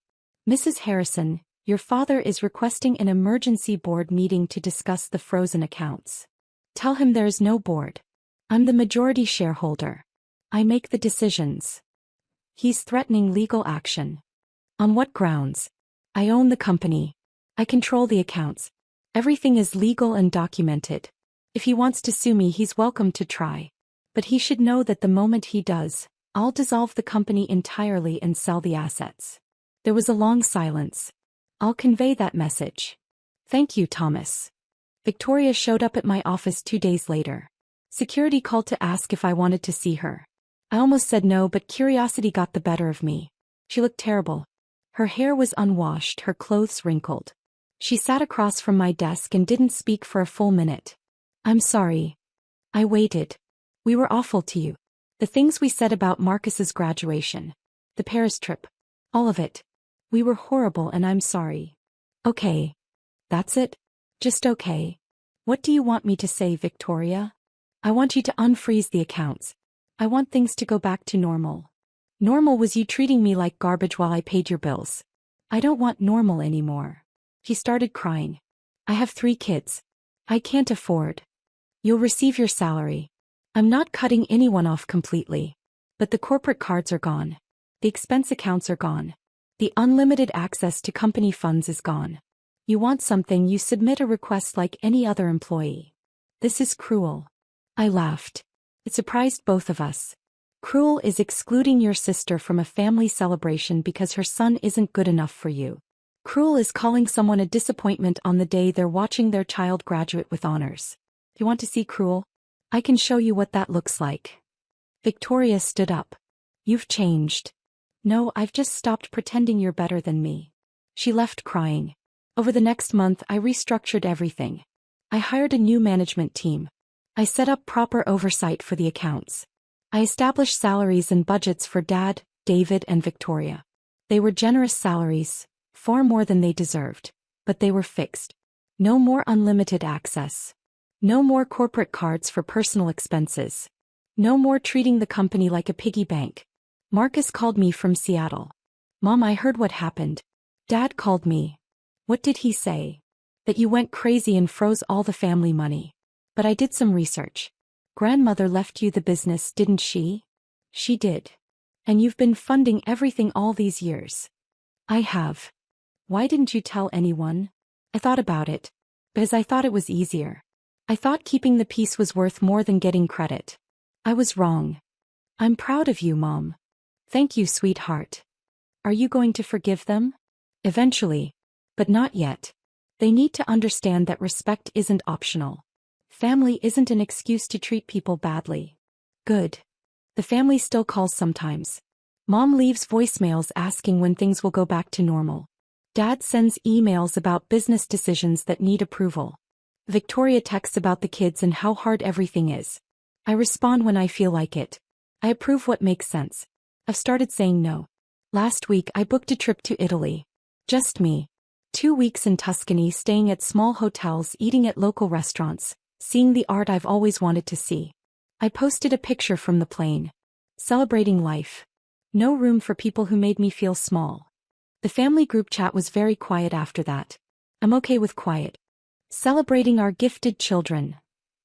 Mrs. Harrison, your father is requesting an emergency board meeting to discuss the frozen accounts. Tell him there is no board. I'm the majority shareholder. I make the decisions. He's threatening legal action. On what grounds? I own the company. I control the accounts. Everything is legal and documented. If he wants to sue me, he's welcome to try. But he should know that the moment he does, I'll dissolve the company entirely and sell the assets. There was a long silence. I'll convey that message. Thank you, Thomas. Victoria showed up at my office 2 days later. Security called to ask if I wanted to see her. I almost said no, but curiosity got the better of me. She looked terrible. Her hair was unwashed, her clothes wrinkled. She sat across from my desk and didn't speak for a full minute. I'm sorry. I waited. We were awful to you. The things we said about Marcus's graduation. The Paris trip. All of it. We were horrible and I'm sorry. Okay. That's it? Just okay. What do you want me to say, Victoria? I want you to unfreeze the accounts. I want things to go back to normal. Normal was you treating me like garbage while I paid your bills. I don't want normal anymore. He started crying. I have 3 kids. I can't afford. You'll receive your salary. I'm not cutting anyone off completely. But the corporate cards are gone. The expense accounts are gone. The unlimited access to company funds is gone. You want something, you submit a request like any other employee. This is cruel. I laughed. It surprised both of us. Cruel is excluding your sister from a family celebration because her son isn't good enough for you. Cruel is calling someone a disappointment on the day they're watching their child graduate with honors. You want to see cruel? I can show you what that looks like. Victoria stood up. You've changed. No, I've just stopped pretending you're better than me. She left crying. Over the next month, I restructured everything. I hired a new management team. I set up proper oversight for the accounts. I established salaries and budgets for Dad, David, and Victoria. They were generous salaries, far more than they deserved, but they were fixed. No more unlimited access. No more corporate cards for personal expenses. No more treating the company like a piggy bank. Marcus called me from Seattle. Mom, I heard what happened. Dad called me. What did he say? That you went crazy and froze all the family money. But I did some research. Grandmother left you the business, didn't she? She did. And you've been funding everything all these years. I have. Why didn't you tell anyone? I thought about it. Because I thought it was easier. I thought keeping the peace was worth more than getting credit. I was wrong. I'm proud of you, Mom. Thank you, sweetheart. Are you going to forgive them? Eventually. But not yet. They need to understand that respect isn't optional. Family isn't an excuse to treat people badly. Good. The family still calls sometimes. Mom leaves voicemails asking when things will go back to normal. Dad sends emails about business decisions that need approval. Victoria texts about the kids and how hard everything is. I respond when I feel like it. I approve what makes sense. I've started saying no. Last week I booked a trip to Italy. Just me. 2 weeks in Tuscany, staying at small hotels, eating at local restaurants, seeing the art I've always wanted to see. I posted a picture from the plane. Celebrating life. No room for people who made me feel small. The family group chat was very quiet after that. I'm okay with quiet. Celebrating our gifted children.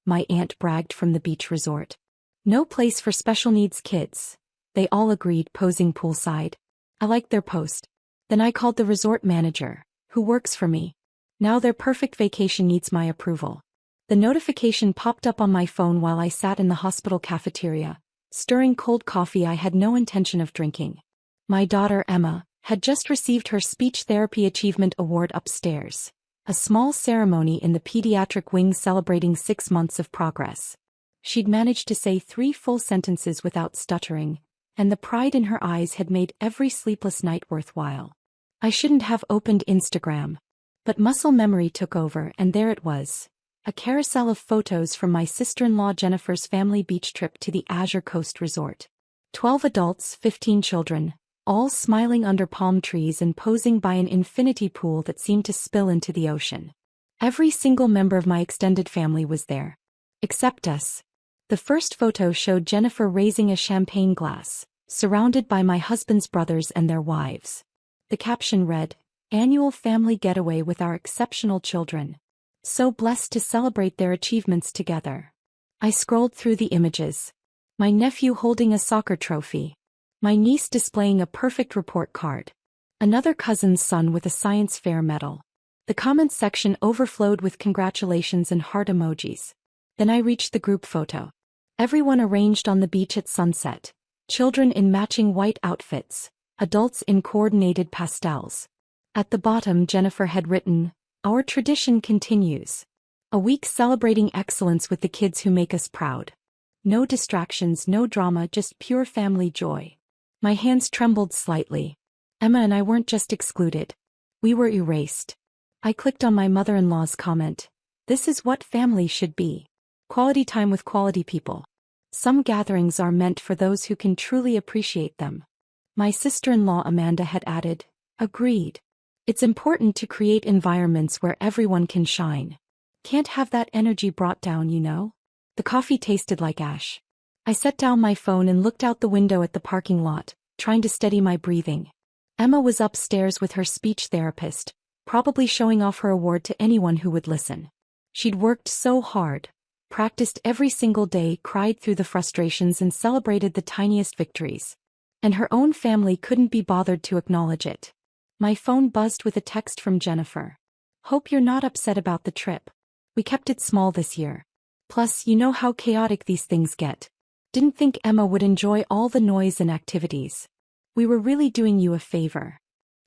My aunt bragged from the beach resort. No place for special needs kids. They all agreed, posing poolside. I liked their post. Then I called the resort manager, who works for me. Now their perfect vacation needs my approval. The notification popped up on my phone while I sat in the hospital cafeteria, stirring cold coffee I had no intention of drinking. My daughter Emma had just received her Speech Therapy Achievement Award upstairs. A small ceremony in the pediatric wing celebrating 6 months of progress. She'd managed to say 3 full sentences without stuttering, and the pride in her eyes had made every sleepless night worthwhile. I shouldn't have opened Instagram. But muscle memory took over, and there it was. A carousel of photos from my sister-in-law Jennifer's family beach trip to the Azure Coast Resort. 12 adults, 15 children, all smiling under palm trees and posing by an infinity pool that seemed to spill into the ocean. Every single member of my extended family was there. Except us. The first photo showed Jennifer raising a champagne glass, surrounded by my husband's brothers and their wives. The caption read, "Annual family getaway with our exceptional children. So blessed to celebrate their achievements together." I scrolled through the images. My nephew holding a soccer trophy. My niece displaying a perfect report card. Another cousin's son with a science fair medal. The comments section overflowed with congratulations and heart emojis. Then I reached the group photo. Everyone arranged on the beach at sunset. Children in matching white outfits. Adults in coordinated pastels. At the bottom Jennifer had written, "Our tradition continues. A week celebrating excellence with the kids who make us proud. No distractions, no drama, just pure family joy." My hands trembled slightly. Emma and I weren't just excluded. We were erased. I clicked on my mother-in-law's comment. This is what family should be. Quality time with quality people. Some gatherings are meant for those who can truly appreciate them. My sister-in-law Amanda had added, "Agreed. It's important to create environments where everyone can shine. Can't have that energy brought down, you know?" The coffee tasted like ash. I set down my phone and looked out the window at the parking lot, trying to steady my breathing. Emma was upstairs with her speech therapist, probably showing off her award to anyone who would listen. She'd worked so hard, practiced every single day, cried through the frustrations and celebrated the tiniest victories. And her own family couldn't be bothered to acknowledge it. My phone buzzed with a text from Jennifer. "Hope you're not upset about the trip. We kept it small this year. Plus, you know how chaotic these things get. Didn't think Emma would enjoy all the noise and activities. We were really doing you a favor."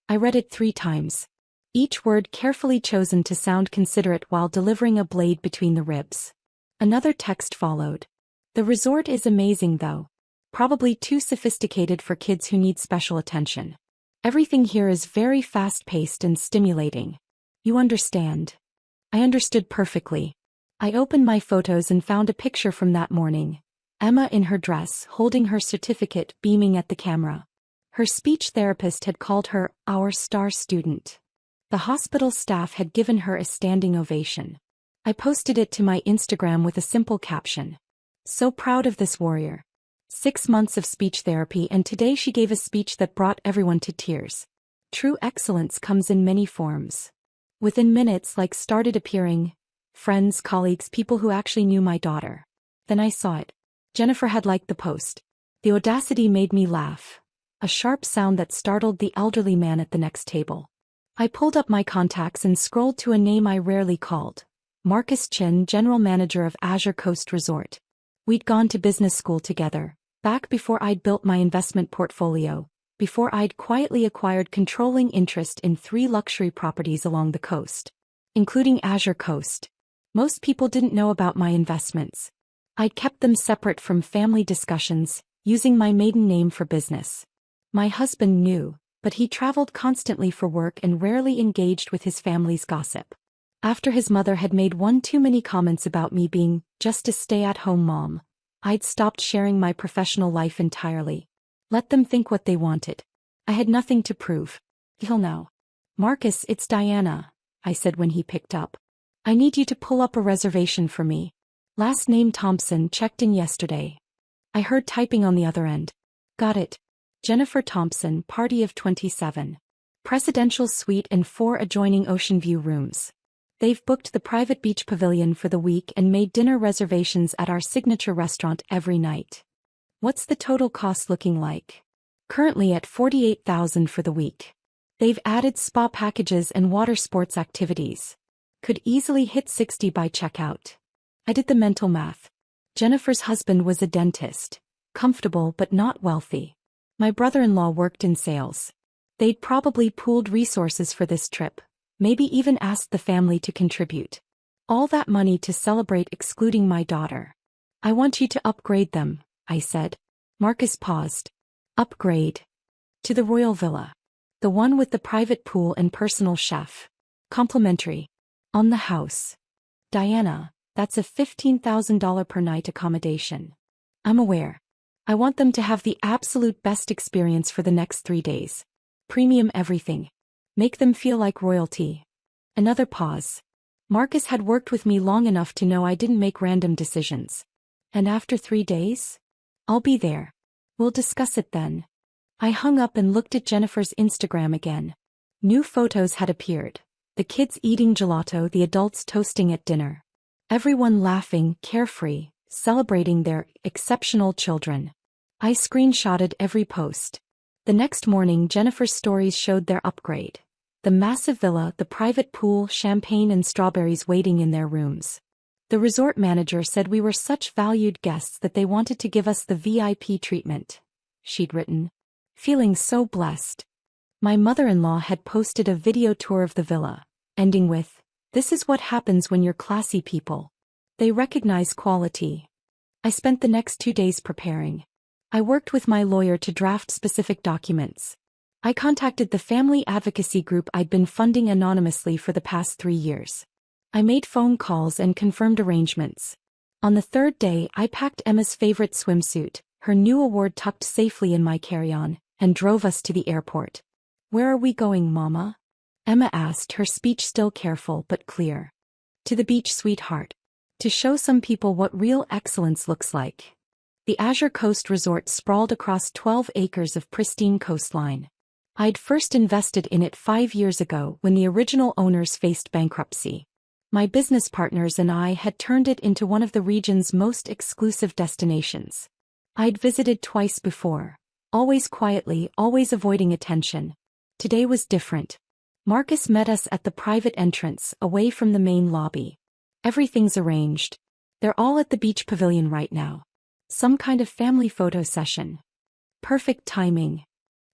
I read it 3 times. Each word carefully chosen to sound considerate while delivering a blade between the ribs. Another text followed. "The resort is amazing though. Probably too sophisticated for kids who need special attention. Everything here is very fast-paced and stimulating. You understand." I understood perfectly. I opened my photos and found a picture from that morning. Emma in her dress, holding her certificate, beaming at the camera. Her speech therapist had called her our star student. The hospital staff had given her a standing ovation. I posted it to my Instagram with a simple caption. "So proud of this warrior. 6 months of speech therapy, and today she gave a speech that brought everyone to tears. True excellence comes in many forms." Within minutes, likes started appearing. Friends, colleagues, people who actually knew my daughter. Then I saw it. Jennifer had liked the post. The audacity made me laugh. A sharp sound that startled the elderly man at the next table. I pulled up my contacts and scrolled to a name I rarely called. Marcus Chin, general manager of Azure Coast Resort. We'd gone to business school together, back before I'd built my investment portfolio, before I'd quietly acquired controlling interest in 3 luxury properties along the coast, including Azure Coast. Most people didn't know about my investments. I'd kept them separate from family discussions, using my maiden name for business. My husband knew, but he traveled constantly for work and rarely engaged with his family's gossip. After his mother had made one too many comments about me being just a stay-at-home mom, I'd stopped sharing my professional life entirely. Let them think what they wanted. I had nothing to prove. Till now. Marcus, it's Diana, I said when he picked up. I need you to pull up a reservation for me. Last name Thompson, checked in yesterday. I heard typing on the other end. Got it. Jennifer Thompson, party of 27. Presidential suite and 4 adjoining ocean view rooms. They've booked the private beach pavilion for the week and made dinner reservations at our signature restaurant every night. What's the total cost looking like? Currently at $48,000 for the week. They've added spa packages and water sports activities. Could easily hit 60 by checkout. I did the mental math. Jennifer's husband was a dentist. Comfortable but not wealthy. My brother-in-law worked in sales. They'd probably pooled resources for this trip, maybe even asked the family to contribute. All that money to celebrate excluding my daughter. I want you to upgrade them, I said. Marcus paused. Upgrade. To the Royal Villa. The one with the private pool and personal chef. Complimentary. On the house. Diana, that's a $15,000 per night accommodation. I'm aware. I want them to have the absolute best experience for the next 3 days. Premium everything. Make them feel like royalty. Another pause. Marcus had worked with me long enough to know I didn't make random decisions. And after 3 days? I'll be there. We'll discuss it then. I hung up and looked at Jennifer's Instagram again. New photos had appeared. The kids eating gelato, the adults toasting at dinner. Everyone laughing, carefree, celebrating their exceptional children. I screenshotted every post. The next morning Jennifer's stories showed their upgrade. The massive villa, the private pool, champagne and strawberries waiting in their rooms. The resort manager said we were such valued guests that they wanted to give us the VIP treatment. She'd written. Feeling so blessed. My mother-in-law had posted a video tour of the villa, ending with, "This is what happens when you're classy people. They recognize quality." I spent the next 2 days preparing. I worked with my lawyer to draft specific documents. I contacted the family advocacy group I'd been funding anonymously for the past 3 years. I made phone calls and confirmed arrangements. On the 3rd day, I packed Emma's favorite swimsuit, her new award tucked safely in my carry-on, and drove us to the airport. "Where are we going, Mama?" Emma asked, her speech still careful but clear. "To the beach, sweetheart. To show some people what real excellence looks like." The Azure Coast Resort sprawled across 12 acres of pristine coastline. I'd first invested in it 5 years ago when the original owners faced bankruptcy. My business partners and I had turned it into one of the region's most exclusive destinations. I'd visited twice before. Always quietly, always avoiding attention. Today was different. Marcus met us at the private entrance, away from the main lobby. Everything's arranged. They're all at the beach pavilion right now. Some kind of family photo session. Perfect timing.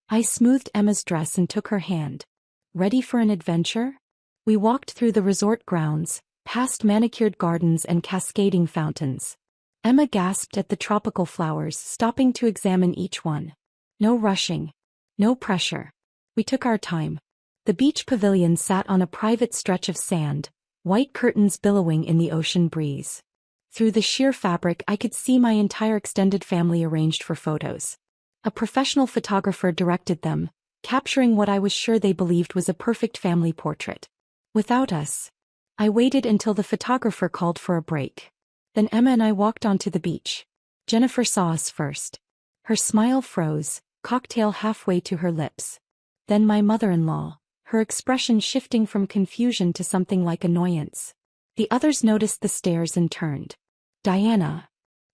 I smoothed Emma's dress and took her hand. Ready for an adventure? We walked through the resort grounds, past manicured gardens and cascading fountains. Emma gasped at the tropical flowers, stopping to examine each one. No rushing. No pressure. We took our time. The beach pavilion sat on a private stretch of sand, white curtains billowing in the ocean breeze. Through the sheer fabric I could see my entire extended family arranged for photos. A professional photographer directed them, capturing what I was sure they believed was a perfect family portrait. Without us. I waited until the photographer called for a break. Then Emma and I walked onto the beach. Jennifer saw us first. Her smile froze, cocktail halfway to her lips. Then my mother-in-law, her expression shifting from confusion to something like annoyance. The others noticed the stares and turned. "Diana."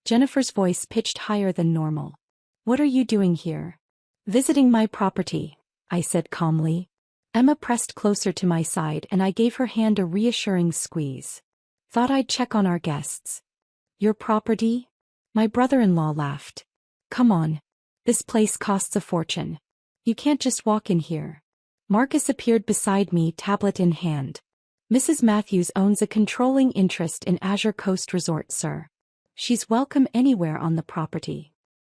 Jennifer's voice pitched higher than normal. What are you doing here? Visiting my property, I said calmly. Emma pressed closer to my side and I gave her hand a reassuring squeeze. Thought I'd check on our guests. Your property? My brother-in-law laughed. Come on. This place costs a fortune. You can't just walk in here. Marcus appeared beside me, tablet in hand. Mrs. Matthews owns a controlling interest in Azure Coast Resort, sir. She's welcome anywhere on the property.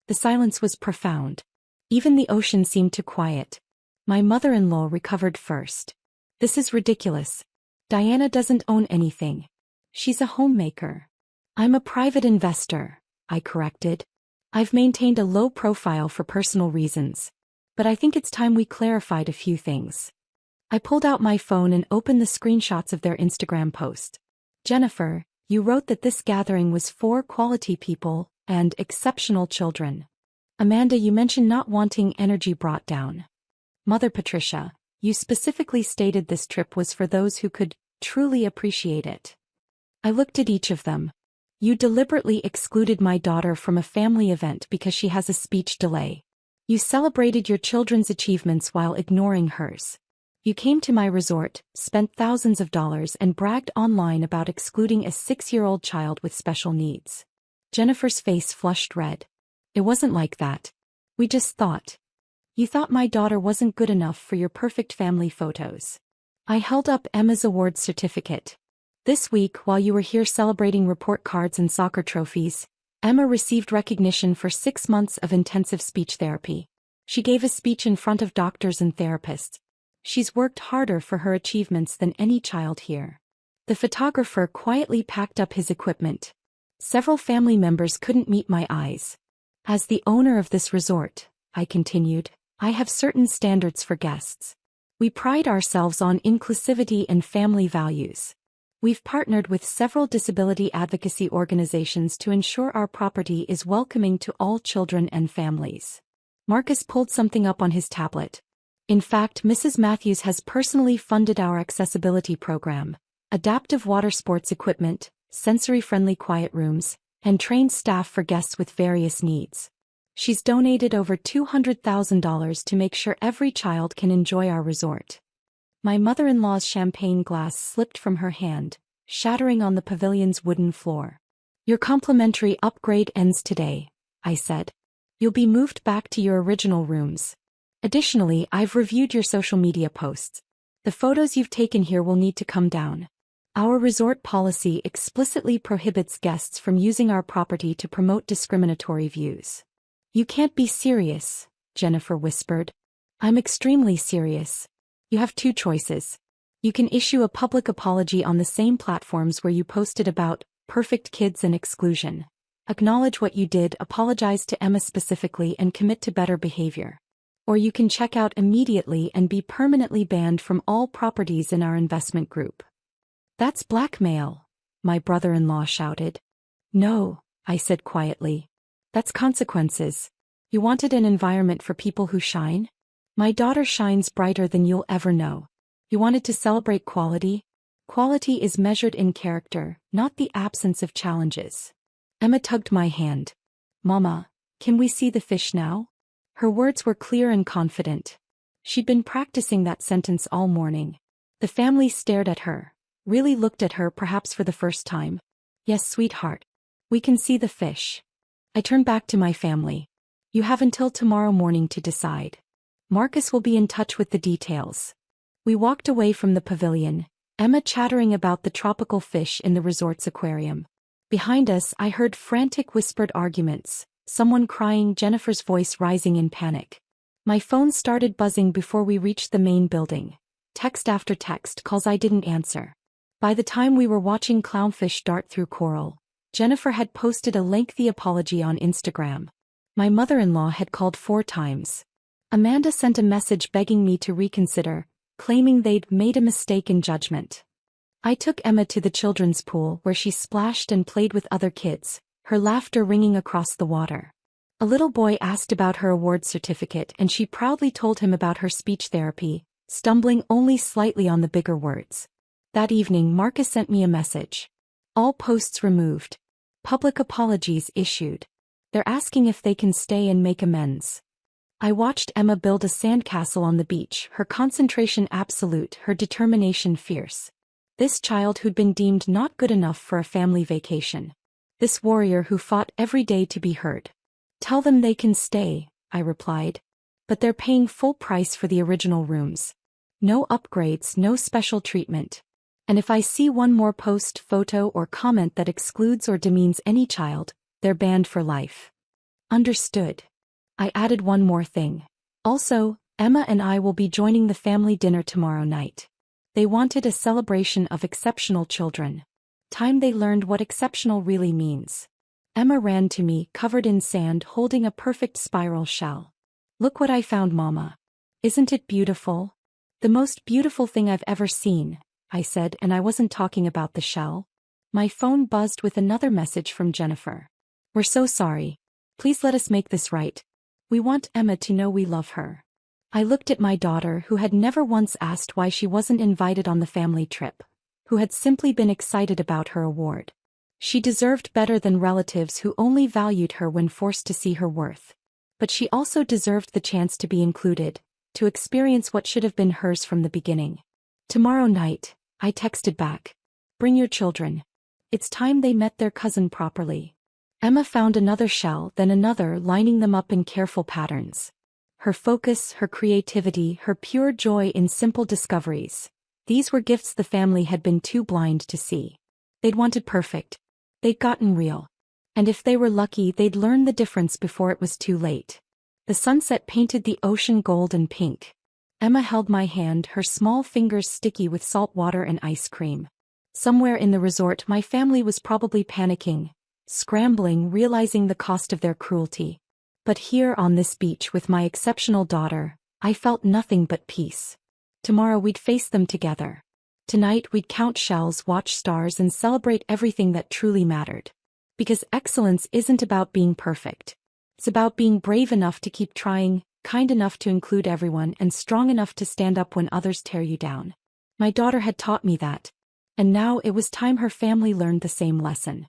The silence was profound. Even the ocean seemed to quiet. My mother-in-law recovered first. This is ridiculous. Diana doesn't own anything. She's a homemaker. I'm a private investor, I corrected. I've maintained a low profile for personal reasons. But I think it's time we clarified a few things. I pulled out my phone and opened the screenshots of their Instagram post. Jennifer, you wrote that this gathering was for quality people and exceptional children. Amanda, you mentioned not wanting energy brought down. Mother Patricia, you specifically stated this trip was for those who could truly appreciate it. I looked at each of them. You deliberately excluded my daughter from a family event because she has a speech delay. You celebrated your children's achievements while ignoring hers. You came to my resort, spent thousands of dollars and bragged online about excluding a 6-year-old child with special needs. Jennifer's face flushed red. It wasn't like that. We just thought. You thought my daughter wasn't good enough for your perfect family photos. I held up Emma's award certificate. This week, while you were here celebrating report cards and soccer trophies, Emma received recognition for 6 months of intensive speech therapy. She gave a speech in front of doctors and therapists. She's worked harder for her achievements than any child here. The photographer quietly packed up his equipment. Several family members couldn't meet my eyes. As the owner of this resort, I continued, I have certain standards for guests. We pride ourselves on inclusivity and family values. We've partnered with several disability advocacy organizations to ensure our property is welcoming to all children and families. Marcus pulled something up on his tablet. In fact, Mrs. Matthews has personally funded our accessibility program, adaptive water sports equipment, sensory-friendly quiet rooms, and trained staff for guests with various needs. She's donated over $200,000 to make sure every child can enjoy our resort. My mother-in-law's champagne glass slipped from her hand, shattering on the pavilion's wooden floor. Your complimentary upgrade ends today, I said. You'll be moved back to your original rooms. Additionally, I've reviewed your social media posts. The photos you've taken here will need to come down. Our resort policy explicitly prohibits guests from using our property to promote discriminatory views. You can't be serious, Jennifer whispered. I'm extremely serious. You have 2 choices. You can issue a public apology on the same platforms where you posted about perfect kids and exclusion. Acknowledge what you did, apologize to Emma specifically, and commit to better behavior. Or you can check out immediately and be permanently banned from all properties in our investment group. That's blackmail, my brother-in-law shouted. No, I said quietly. That's consequences. You wanted an environment for people who shine? My daughter shines brighter than you'll ever know. You wanted to celebrate quality? Quality is measured in character, not the absence of challenges. Emma tugged my hand. Mama, can we see the fish now? Her words were clear and confident. She'd been practicing that sentence all morning. The family stared at her, really looked at her perhaps for the first time. Yes, sweetheart. We can see the fish. I turned back to my family. You have until tomorrow morning to decide. Marcus will be in touch with the details. We walked away from the pavilion, Emma chattering about the tropical fish in the resort's aquarium. Behind us, I heard frantic whispered arguments. Someone crying, Jennifer's voice rising in panic. My phone started buzzing before we reached the main building. Text after text, calls I didn't answer. By the time we were watching clownfish dart through coral, Jennifer had posted a lengthy apology on Instagram. My mother-in-law had called 4 times. Amanda sent a message begging me to reconsider, claiming they'd made a mistake in judgment. I took Emma to the children's pool where she splashed and played with other kids, her laughter ringing across the water. A little boy asked about her award certificate and she proudly told him about her speech therapy, stumbling only slightly on the bigger words. That evening, Marcus sent me a message. All posts removed. Public apologies issued. They're asking if they can stay and make amends. I watched Emma build a sandcastle on the beach, her concentration absolute, her determination fierce. This child who'd been deemed not good enough for a family vacation. This warrior who fought every day to be heard. Tell them they can stay, I replied. But they're paying full price for the original rooms. No upgrades, no special treatment. And if I see one more post, photo, or comment that excludes or demeans any child, they're banned for life. Understood. I added one more thing. Also, Emma and I will be joining the family dinner tomorrow night. They wanted a celebration of exceptional children. Time they learned what exceptional really means. Emma ran to me, covered in sand, holding a perfect spiral shell. Look what I found, Mama. Isn't it beautiful? The most beautiful thing I've ever seen, I said, and I wasn't talking about the shell. My phone buzzed with another message from Jennifer. We're so sorry. Please let us make this right. We want Emma to know we love her. I looked at my daughter, who had never once asked why she wasn't invited on the family trip, who had simply been excited about her award. She deserved better than relatives who only valued her when forced to see her worth. But she also deserved the chance to be included, to experience what should have been hers from the beginning. Tomorrow night, I texted back. Bring your children. It's time they met their cousin properly. Emma found another shell, then another, lining them up in careful patterns. Her focus, her creativity, her pure joy in simple discoveries. These were gifts the family had been too blind to see. They'd wanted perfect. They'd gotten real. And if they were lucky, they'd learn the difference before it was too late. The sunset painted the ocean gold and pink. Emma held my hand, her small fingers sticky with salt water and ice cream. Somewhere in the resort, my family was probably panicking, scrambling, realizing the cost of their cruelty. But here on this beach with my exceptional daughter, I felt nothing but peace. Tomorrow we'd face them together. Tonight we'd count shells, watch stars, and celebrate everything that truly mattered. Because excellence isn't about being perfect. It's about being brave enough to keep trying, kind enough to include everyone, and strong enough to stand up when others tear you down. My daughter had taught me that. And now it was time her family learned the same lesson.